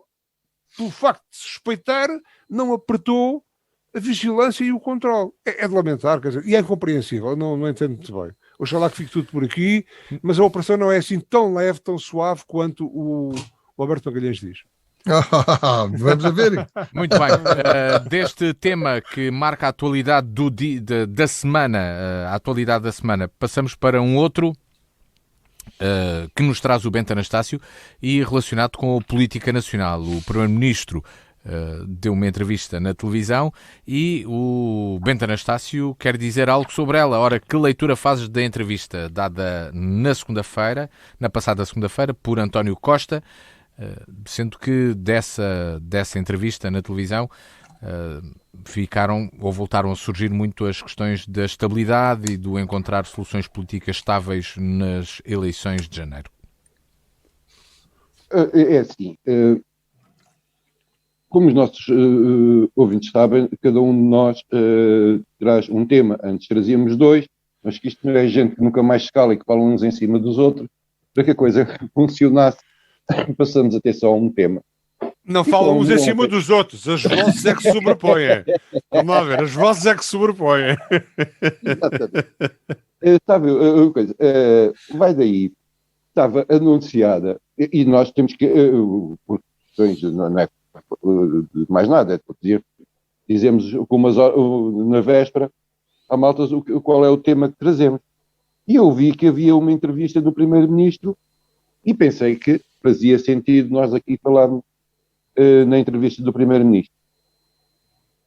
pelo facto de suspeitar, não apertou a vigilância e o controle. É de lamentar, quer dizer, e é incompreensível, não entendo muito bem. Oxalá que fique tudo por aqui, mas a operação não é assim tão leve, tão suave quanto o Alberto Magalhães diz. Vamos a ver. Muito bem. Deste tema que marca a atualidade da semana, a atualidade da semana, passamos para um outro que nos traz o Bento Anastácio e relacionado com a política nacional. O Primeiro-Ministro deu uma entrevista na televisão e o Bento Anastácio quer dizer algo sobre ela. Ora, que leitura fazes da entrevista dada na passada segunda-feira, por António Costa, sendo que dessa entrevista na televisão voltaram a surgir muito as questões da estabilidade e do encontrar soluções políticas estáveis nas eleições de janeiro? É assim, como os nossos ouvintes sabem, cada um de nós traz um tema. Antes trazíamos dois, mas que isto não é gente que nunca mais se cala e que fala uns em cima dos outros. Para que a coisa funcionasse, passamos a ter só um tema. Não falam uns em cima dos outros, as vozes é que se sobrepõem. Vamos lá ver, as vozes é que se sobrepõem. Exatamente. Sabe, coisa, vai daí, estava anunciada, e nós temos que, por questões, não é mais nada, é porque dizemos na véspera à malta qual é o tema que trazemos. E eu vi que havia uma entrevista do Primeiro-Ministro e pensei que fazia sentido nós aqui falarmos na entrevista do Primeiro-Ministro.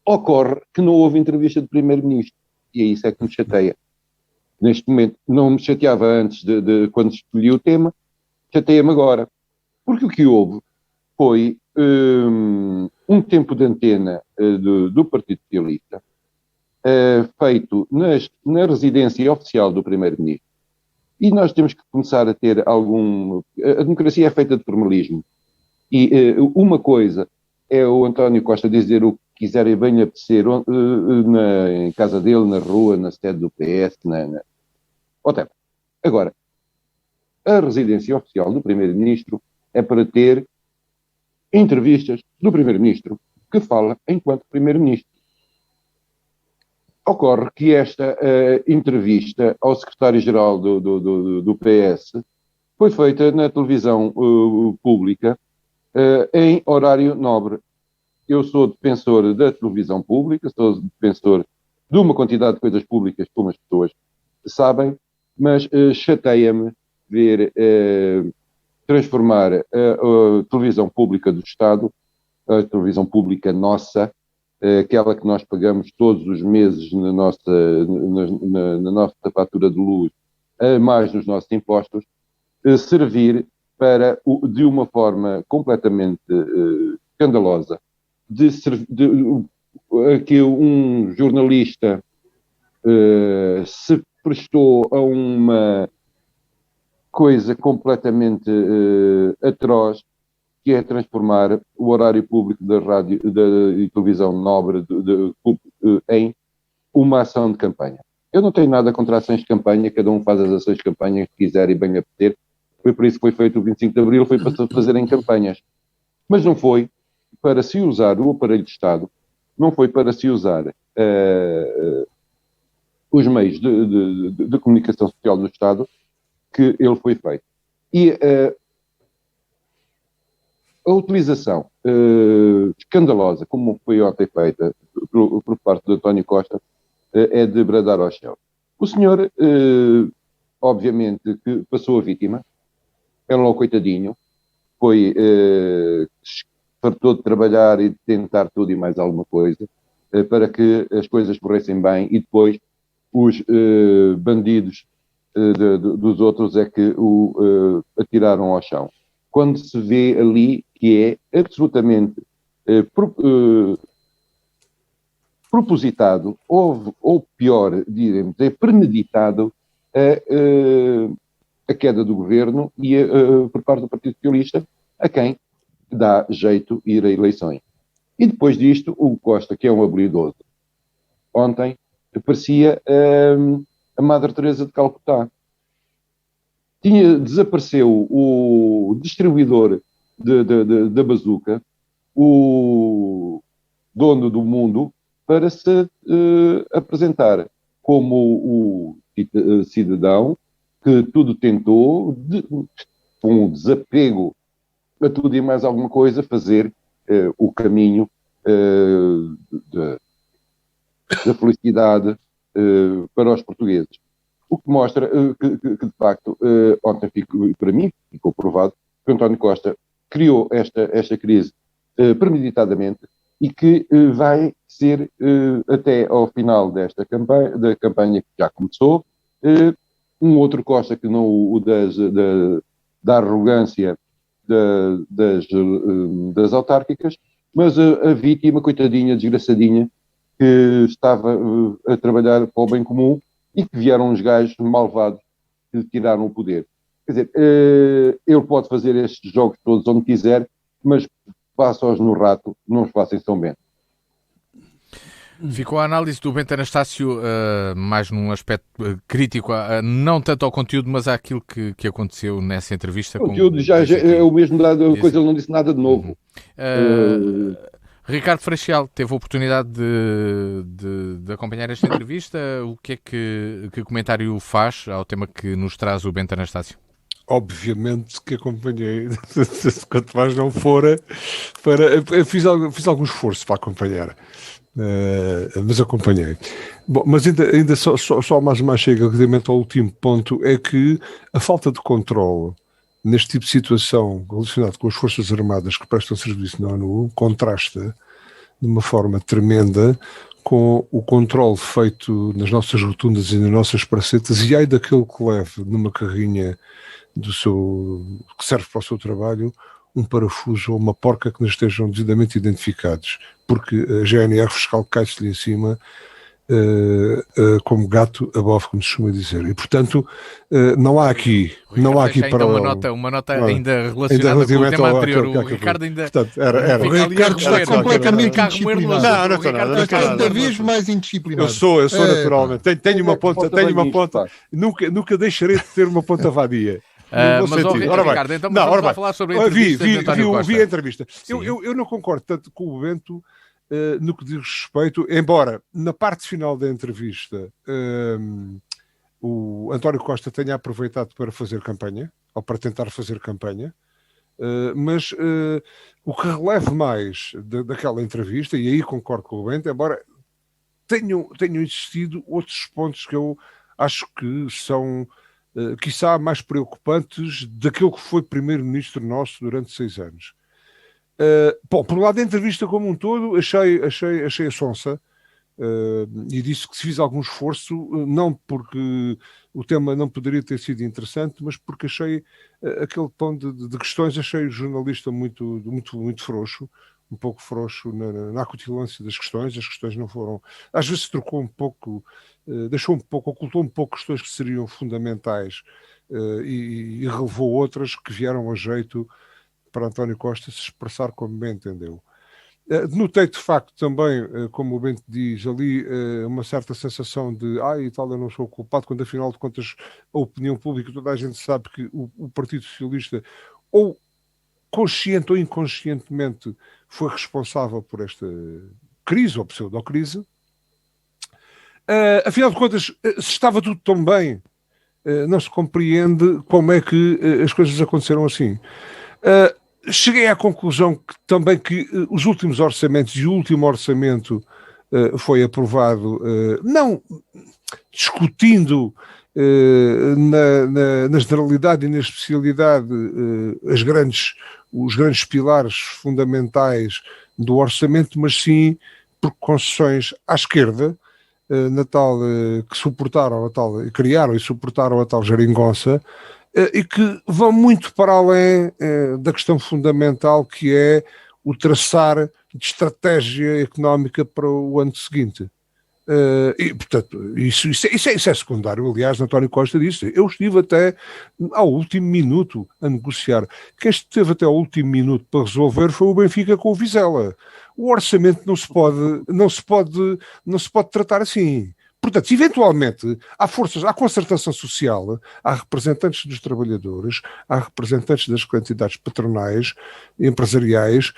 Ocorre que não houve entrevista do Primeiro-Ministro e é isso que me chateia. Neste momento, não me chateava antes de quando escolhi o tema, chateia-me agora. Porque o que houve foi um tempo de antena do Partido Socialista feito na residência oficial do Primeiro-Ministro. E nós temos que começar a ter a democracia é feita de formalismo. E uma coisa é o António Costa dizer o que quiser e bem lhe apetecer em casa dele, na rua, na sede do PS, whatever. Agora, a residência oficial do Primeiro-Ministro é para ter entrevistas do Primeiro-Ministro que fala enquanto Primeiro-Ministro. Ocorre que esta entrevista ao secretário-geral do PS foi feita na televisão pública em horário nobre. Eu sou defensor da televisão pública, sou defensor de uma quantidade de coisas públicas, como as pessoas sabem, mas chateia-me ver transformar a televisão pública do Estado, a televisão pública nossa, aquela que nós pagamos todos os meses na nossa fatura de luz, mais nos nossos impostos, servir para, de uma forma completamente escandalosa, que um jornalista se prestou a uma coisa completamente atroz, que é transformar o horário público da rádio e televisão nobre em uma ação de campanha. Eu não tenho nada contra ações de campanha, cada um faz as ações de campanha que quiser e bem apetecer. Foi por isso que foi feito o 25 de Abril, foi para se fazerem campanhas. Mas não foi para se usar o aparelho de Estado, não foi para se usar os meios de comunicação social do Estado que ele foi feito. E a utilização escandalosa, como foi ontem feita por parte de António Costa, é de bradar ao céu. O senhor, obviamente, que passou a vítima, é logo coitadinho, foi fartou de trabalhar e de tentar tudo e mais alguma coisa, para que as coisas corressem bem, e depois os bandidos dos outros é que o atiraram ao chão. Quando se vê ali que é absolutamente propositado, ou pior, diremos, é premeditado a queda do governo e por parte do Partido Socialista, a quem dá jeito ir a eleições. E depois disto, o Costa, que é um habilidoso, ontem parecia a Madre Teresa de Calcutá. Desapareceu o distribuidor da bazuca, o dono do mundo, para se apresentar como o cidadão que tudo tentou, com um desapego a tudo e mais alguma coisa, fazer o caminho da felicidade para os portugueses. O que mostra que de facto, ontem para mim ficou provado que António Costa criou esta crise premeditadamente e que vai ser, até ao final da campanha que já começou, um outro Costa que não o da arrogância das autárquicas, mas a vítima, coitadinha, desgraçadinha, que estava a trabalhar para o bem comum e que vieram uns gajos malvados que lhe tiraram o poder. Quer dizer, ele pode fazer estes jogos todos onde quiser, mas faça-os no rato, não os faça em São Bento. Ficou a análise do Bento Anastácio mais num aspecto crítico, não tanto ao conteúdo, mas àquilo que aconteceu nessa entrevista. O conteúdo já é o mesmo, coisa, ele não disse nada de novo. Ricardo Freixal teve a oportunidade de acompanhar esta entrevista. O que é que comentário faz ao tema que nos traz o Bento Anastácio? Obviamente que acompanhei, quanto mais não fora, fiz algum esforço para acompanhar, mas acompanhei. Bom, mas ainda só mais chega relativamente ao último ponto, é que a falta de controle neste tipo de situação relacionado com as Forças Armadas que prestam serviço na ONU contrasta de uma forma tremenda com o controle feito nas nossas rotundas e nas nossas pracetas, e ai daquele que leve numa carrinha que serve para o seu trabalho um parafuso ou uma porca que não estejam devidamente identificados, porque a GNR fiscal cai-se-lhe em cima como gato a bofe, como se costuma dizer. E, portanto, não há aqui para... Uma nota ainda relacionada com o tema anterior. O Ricardo ainda... Portanto, o Ricardo está completamente indisciplinado. Não estou nada. Cada vez mais indisciplinado. Eu sou naturalmente. Tenho uma ponta. Nunca deixarei de ter uma ponta vadia. Mas Ricardo, então vamos a falar sobre a entrevista de António Costa. Vi a entrevista. Eu não concordo tanto com o Bento no que diz respeito, embora na parte final da entrevista o António Costa tenha aproveitado para fazer campanha, ou para tentar fazer campanha, mas o que relevo mais daquela entrevista, e aí concordo com o Bento, embora tenham existido outros pontos que eu acho que são quiçá mais preocupantes daquele que foi primeiro-ministro nosso durante 6 anos. Por um lado, a entrevista como um todo achei a sonsa, e disse que se fiz algum esforço, não porque o tema não poderia ter sido interessante, mas porque achei aquele tom de questões, achei o jornalista muito frouxo, um pouco frouxo na acutilância das questões. As questões não foram... Às vezes trocou um pouco, ocultou um pouco questões que seriam fundamentais e relevou outras que vieram a jeito para António Costa se expressar como bem entendeu. Notei de facto também, como o Bento diz, ali uma certa sensação de e tal, eu não sou culpado, quando afinal de contas a opinião pública, toda a gente sabe que o Partido Socialista, ou consciente ou inconscientemente, foi responsável por esta crise ou pseudo-crise. Afinal de contas, se estava tudo tão bem, não se compreende como é que as coisas aconteceram assim. Cheguei à conclusão que os últimos orçamentos e o último orçamento foi aprovado, não discutindo na generalidade e na especialidade os grandes pilares fundamentais do orçamento, mas sim por concessões à esquerda, na tal que suportaram criaram e suportaram a tal geringonça, e que vão muito para além da questão fundamental, que é o traçar de estratégia económica para o ano seguinte. E, portanto, isso é secundário. Aliás, António Costa disse, eu estive até ao último minuto a negociar. Quem esteve até ao último minuto para resolver foi o Benfica com o Vizela. O orçamento não se pode tratar assim. Portanto, eventualmente, há concertação social, há representantes dos trabalhadores, há representantes das entidades patronais, empresariais,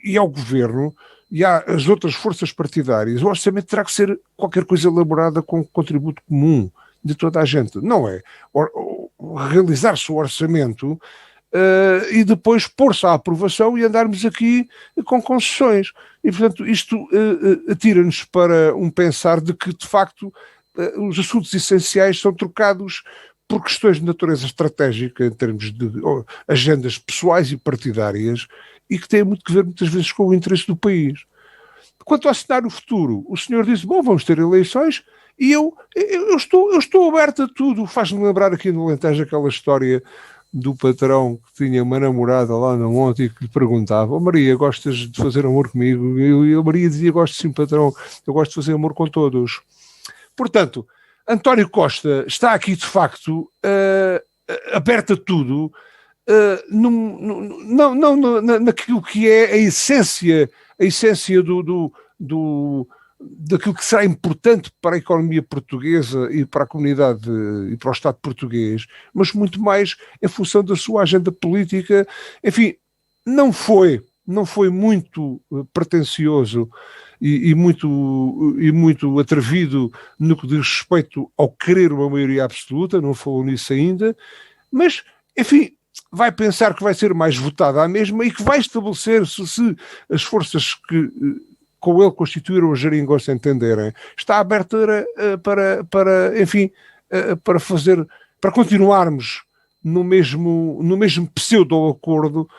e ao governo e às outras forças partidárias, o orçamento terá que ser qualquer coisa elaborada com contributo comum de toda a gente. Não é realizar-se o orçamento e depois pôr-se à aprovação e andarmos aqui com concessões. E, portanto, isto atira-nos para um pensar de que, de facto, os assuntos essenciais são trocados por questões de natureza estratégica, em termos de agendas pessoais e partidárias, e que têm muito que ver, muitas vezes, com o interesse do país. Quanto ao cenário futuro, o senhor disse, bom, vamos ter eleições, e eu estou aberto a tudo. Faz-me lembrar aqui no Alentejo aquela história do patrão que tinha uma namorada lá no monte e que lhe perguntava, Maria, gostas de fazer amor comigo? E a Maria dizia, gosto sim, patrão, eu gosto de fazer amor com todos. Portanto, António Costa está aqui, de facto, aberto a tudo, naquilo que é a essência daquilo que será importante para a economia portuguesa e para a comunidade e para o Estado português, mas muito mais em função da sua agenda política. Enfim, não foi muito pretencioso e muito atrevido no que diz respeito ao querer uma maioria absoluta, não falou nisso ainda, mas, enfim, vai pensar que vai ser mais votada à mesma e que vai estabelecer-se, se as forças que com ele constituíram a geringonça entenderem, está aberta para continuarmos no mesmo pseudo-acordo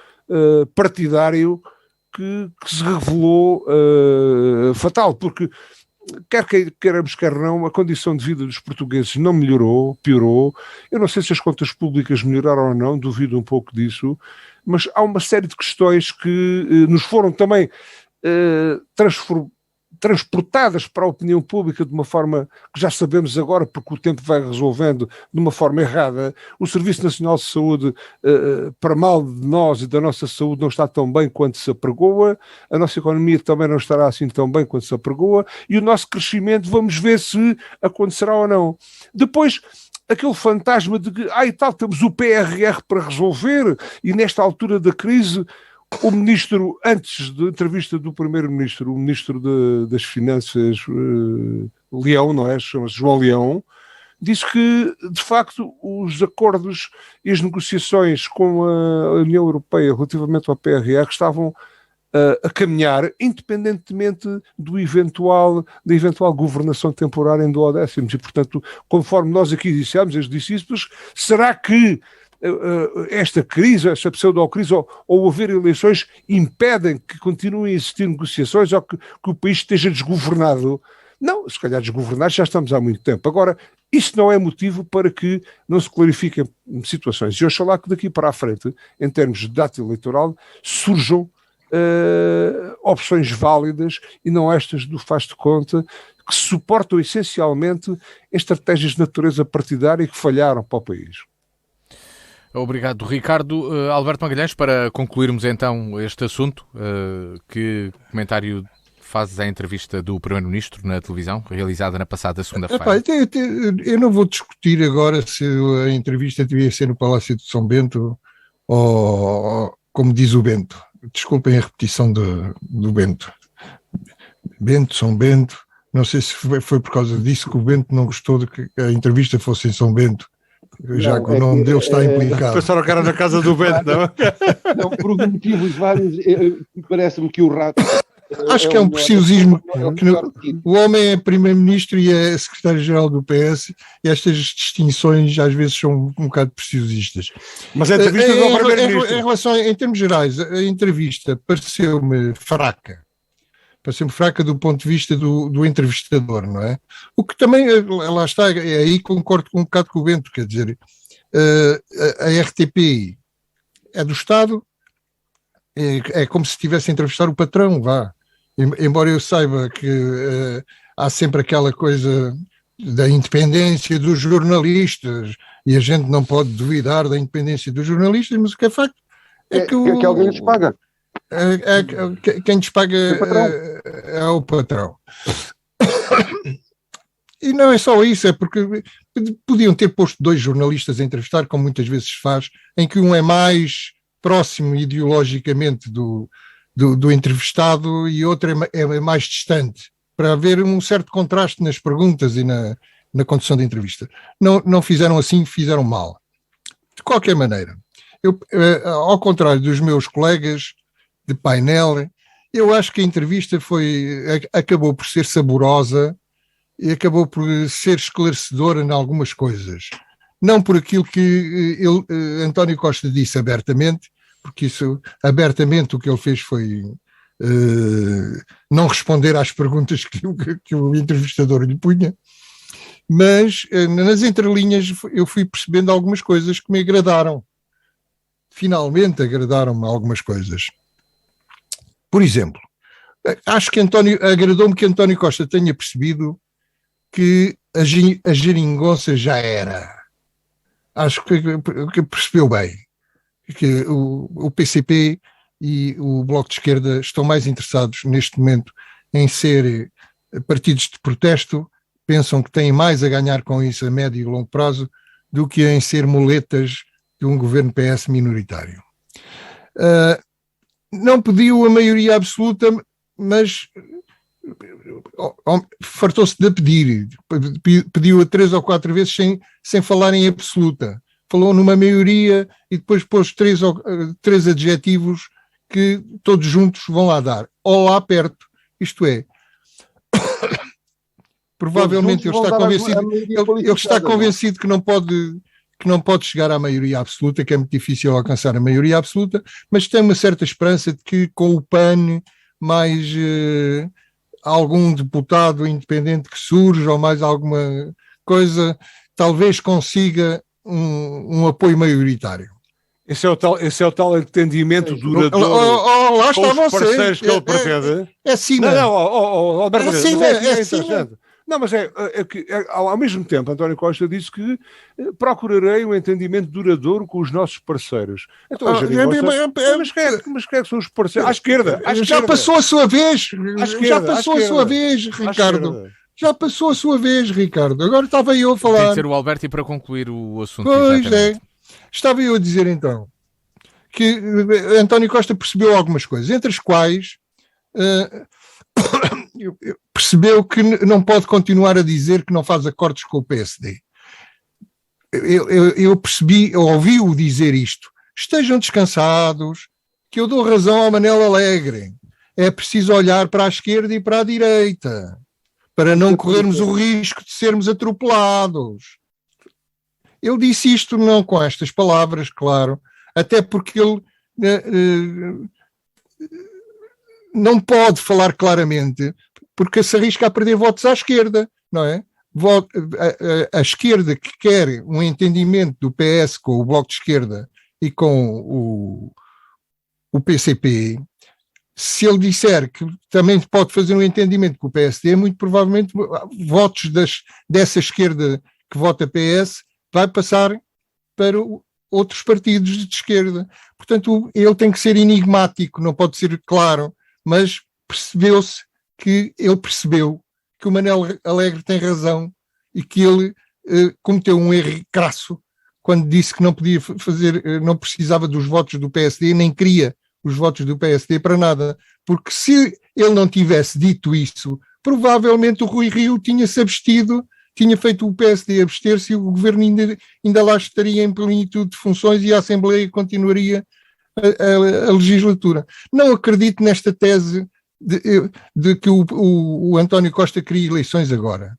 partidário que se revelou fatal, porque quer queiramos, quer não, a condição de vida dos portugueses não melhorou, piorou. Eu não sei se as contas públicas melhoraram ou não, duvido um pouco disso, mas há uma série de questões que nos foram também transportadas para a opinião pública de uma forma que já sabemos agora, porque o tempo vai resolvendo de uma forma errada. O Serviço Nacional de Saúde, para mal de nós e da nossa saúde, não está tão bem quanto se apregoa, a nossa economia também não estará assim tão bem quanto se apregoa, e o nosso crescimento, vamos ver se acontecerá ou não. Depois, aquele fantasma de que, temos o PRR para resolver, e nesta altura da crise, o ministro, antes da entrevista do primeiro-ministro, o ministro das Finanças, Leão, não é? Chama-se João Leão, disse que, de facto, os acordos e as negociações com a União Europeia relativamente ao PRR estavam a caminhar, independentemente da eventual governação temporária em duodécimos. E, portanto, conforme nós aqui dissemos, as discípulos, será que esta crise, esta pseudo-crise ou haver eleições impedem que continuem a existir negociações ou que o país esteja desgovernado? Não, se calhar desgovernado já estamos há muito tempo. Agora, isto não é motivo para que não se clarifiquem situações. E oxalá que daqui para a frente, em termos de data eleitoral, surjam opções válidas e não estas do faz de conta, que suportam essencialmente estratégias de natureza partidária e que falharam para o país. Obrigado, Ricardo. Alberto Magalhães, para concluirmos então este assunto, que comentário fazes à entrevista do Primeiro-Ministro na televisão, realizada na passada segunda-feira? Eu não vou discutir agora se a entrevista devia ser no Palácio de São Bento ou como diz o Bento. Desculpem a repetição do Bento. São Bento. Não sei se foi por causa disso que o Bento não gostou de que a entrevista fosse em São Bento. Já que o nome dele está implicado. Pensaram que era na casa do Bento, não? Não, por motivos vários, parece-me que o rato... Acho que é um preciosismo. O homem é primeiro-ministro e é secretário-geral do PS, e estas distinções às vezes são um bocado preciosistas. Mas a entrevista do primeiro-ministro... Em relação, em termos gerais, a entrevista pareceu-me fraca do ponto de vista do entrevistador, não é? O que também, lá está, aí concordo um bocado com o Bento, quer dizer, a RTP é do Estado, é como se estivesse a entrevistar o patrão, vá. Embora eu saiba que há sempre aquela coisa da independência dos jornalistas, e a gente não pode duvidar da independência dos jornalistas, mas o que é facto é que alguém lhes paga. Quem lhes paga é o patrão. E não é só isso, é porque podiam ter posto 2 jornalistas a entrevistar, como muitas vezes se faz, em que um é mais próximo ideologicamente do do entrevistado e outra é mais distante, para haver um certo contraste nas perguntas e na condução da entrevista. Não fizeram assim, fizeram mal. De qualquer maneira, ao contrário dos meus colegas de painel, eu acho que a entrevista acabou por ser saborosa e acabou por ser esclarecedora em algumas coisas. Não por aquilo que António Costa disse abertamente, porque isso, abertamente, o que ele fez foi não responder às perguntas que o entrevistador lhe punha, mas nas entrelinhas eu fui percebendo algumas coisas que me agradaram. Finalmente agradaram-me algumas coisas. Por exemplo, acho que agradou-me que António Costa tenha percebido que a geringonça já era. Acho que percebeu bem que o PCP e o Bloco de Esquerda estão mais interessados neste momento em ser partidos de protesto, pensam que têm mais a ganhar com isso a médio e longo prazo do que em ser muletas de um governo PS minoritário. Não pediu a maioria absoluta, mas fartou-se de pedir. Pediu-a 3 ou 4 vezes sem falar em absoluta. Falou numa maioria e depois pôs 3 adjetivos que todos juntos vão lá dar. Ou lá perto. Isto é, provavelmente ele está convencido que não pode chegar à maioria absoluta, que é muito difícil alcançar a maioria absoluta, mas tem uma certa esperança de que com o PAN mais algum deputado independente que surja ou mais alguma coisa, talvez consiga um apoio maioritário. Esse é o tal entendimento duradouro lá está com os parceiros que ele pretende. É assim, Alberto, é assim. Não, mas ao mesmo tempo, António Costa disse que procurarei um entendimento duradouro com os nossos parceiros. Então, mas quem é que são os parceiros? À esquerda. Já passou a sua vez. Já passou a sua vez, Ricardo. Já passou a sua vez, Ricardo. Agora estava eu a falar. Tem de ser o Alberto e para concluir o assunto. Pois é. Estava eu a dizer então que António Costa percebeu algumas coisas, entre as quais percebeu que não pode continuar a dizer que não faz acordos com o PSD. Eu ouvi-o dizer isto. Estejam descansados, que eu dou razão ao Manel Alegre. É preciso olhar para a esquerda e para a direita, para não corrermos o risco de sermos atropelados. Ele disse isto não com estas palavras, claro, até porque ele não pode falar claramente, porque se arrisca a perder votos à esquerda, não é? A esquerda que quer um entendimento do PS com o Bloco de Esquerda e com o PCP, se ele disser que também pode fazer um entendimento com o PSD, muito provavelmente votos dessa esquerda que vota PS vai passar para outros partidos de esquerda. Portanto, ele tem que ser enigmático, não pode ser claro, mas ele percebeu que o Manel Alegre tem razão e que ele cometeu um erro crasso quando disse que não podia não precisava dos votos do PSD, nem queria os votos do PSD para nada, porque se ele não tivesse dito isso, provavelmente o Rui Rio tinha-se abstido, tinha feito o PSD abster-se e o governo ainda lá estaria em plenitude de funções e a Assembleia continuaria a legislatura. Não acredito nesta tese de que o António Costa cria eleições agora.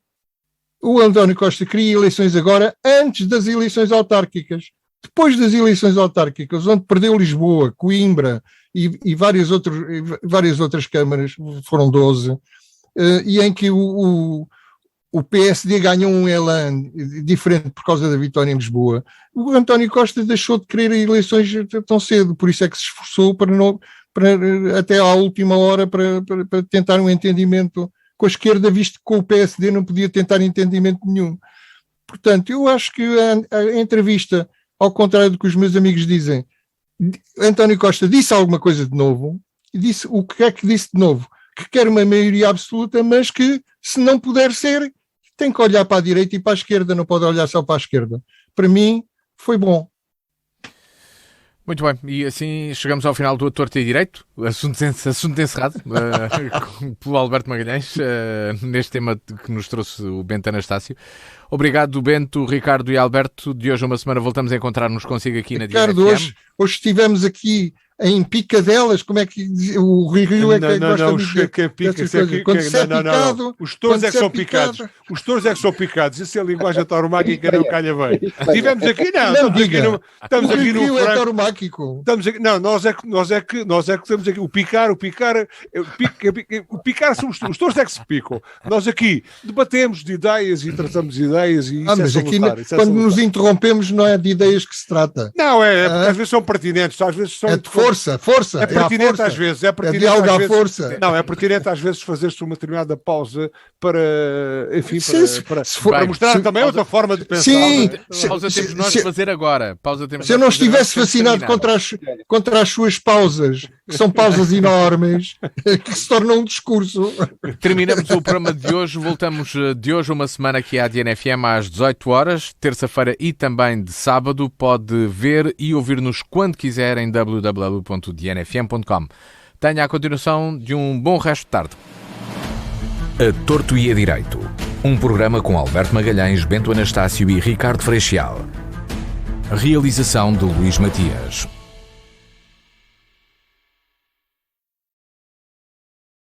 O António Costa cria eleições agora antes das eleições autárquicas. Depois das eleições autárquicas, onde perdeu Lisboa, Coimbra e várias outras câmaras, foram 12, e em que o PSD ganhou um elan diferente por causa da vitória em Lisboa, o António Costa deixou de querer eleições tão cedo, por isso é que se esforçou até à última hora para tentar um entendimento com a esquerda, visto que com o PSD não podia tentar entendimento nenhum. Portanto, eu acho que a entrevista, ao contrário do que os meus amigos dizem, António Costa disse alguma coisa de novo, e disse o que é que disse de novo? Que quer uma maioria absoluta, mas que, se não puder ser, tem que olhar para a direita e para a esquerda, não pode olhar só para a esquerda. Para mim, foi bom. Muito bem, e assim chegamos ao final do Torto e Direito, assunto encerrado pelo Alberto Magalhães, neste tema que nos trouxe o Bento Anastácio. Obrigado, Bento, Ricardo e Alberto. De hoje a uma semana voltamos a encontrar-nos consigo aqui na Ricardo, hoje estivemos aqui em picadelas, como é que o Rio é que gosta de dizer? Quando se é picado... Os touros é que são picados. Os touros é que são picados. Isso é a linguagem tauromáquica, não calha bem. Estivemos aqui, estamos aqui no Rio é tauromáquico. Nós é que estamos aqui. O picar são os touros é que se picam. Nós aqui debatemos de ideias e tratamos ideias e mas aqui quando nos interrompemos não é de ideias que se trata. Não, às vezes são pertinentes, às vezes são... Força. É pertinente às vezes. É pertinente às vezes fazer-se uma determinada pausa para, enfim, para mostrar também outra forma de pensar. Sim. Pausa temos nós de fazer agora. Se eu não estivesse vacinado contra as suas pausas, que são pausas enormes, que se tornam um discurso. Terminamos o programa de hoje. Voltamos de hoje uma semana aqui à DNFM às 18 horas, terça-feira e também de sábado. Pode ver e ouvir-nos quando quiser em www.dnfm.com. Tenha a continuação de um bom resto de tarde. A Torto e a Direito. Um programa com Alberto Magalhães, Bento Anastácio e Ricardo Freixial. Realização de Luís Matias.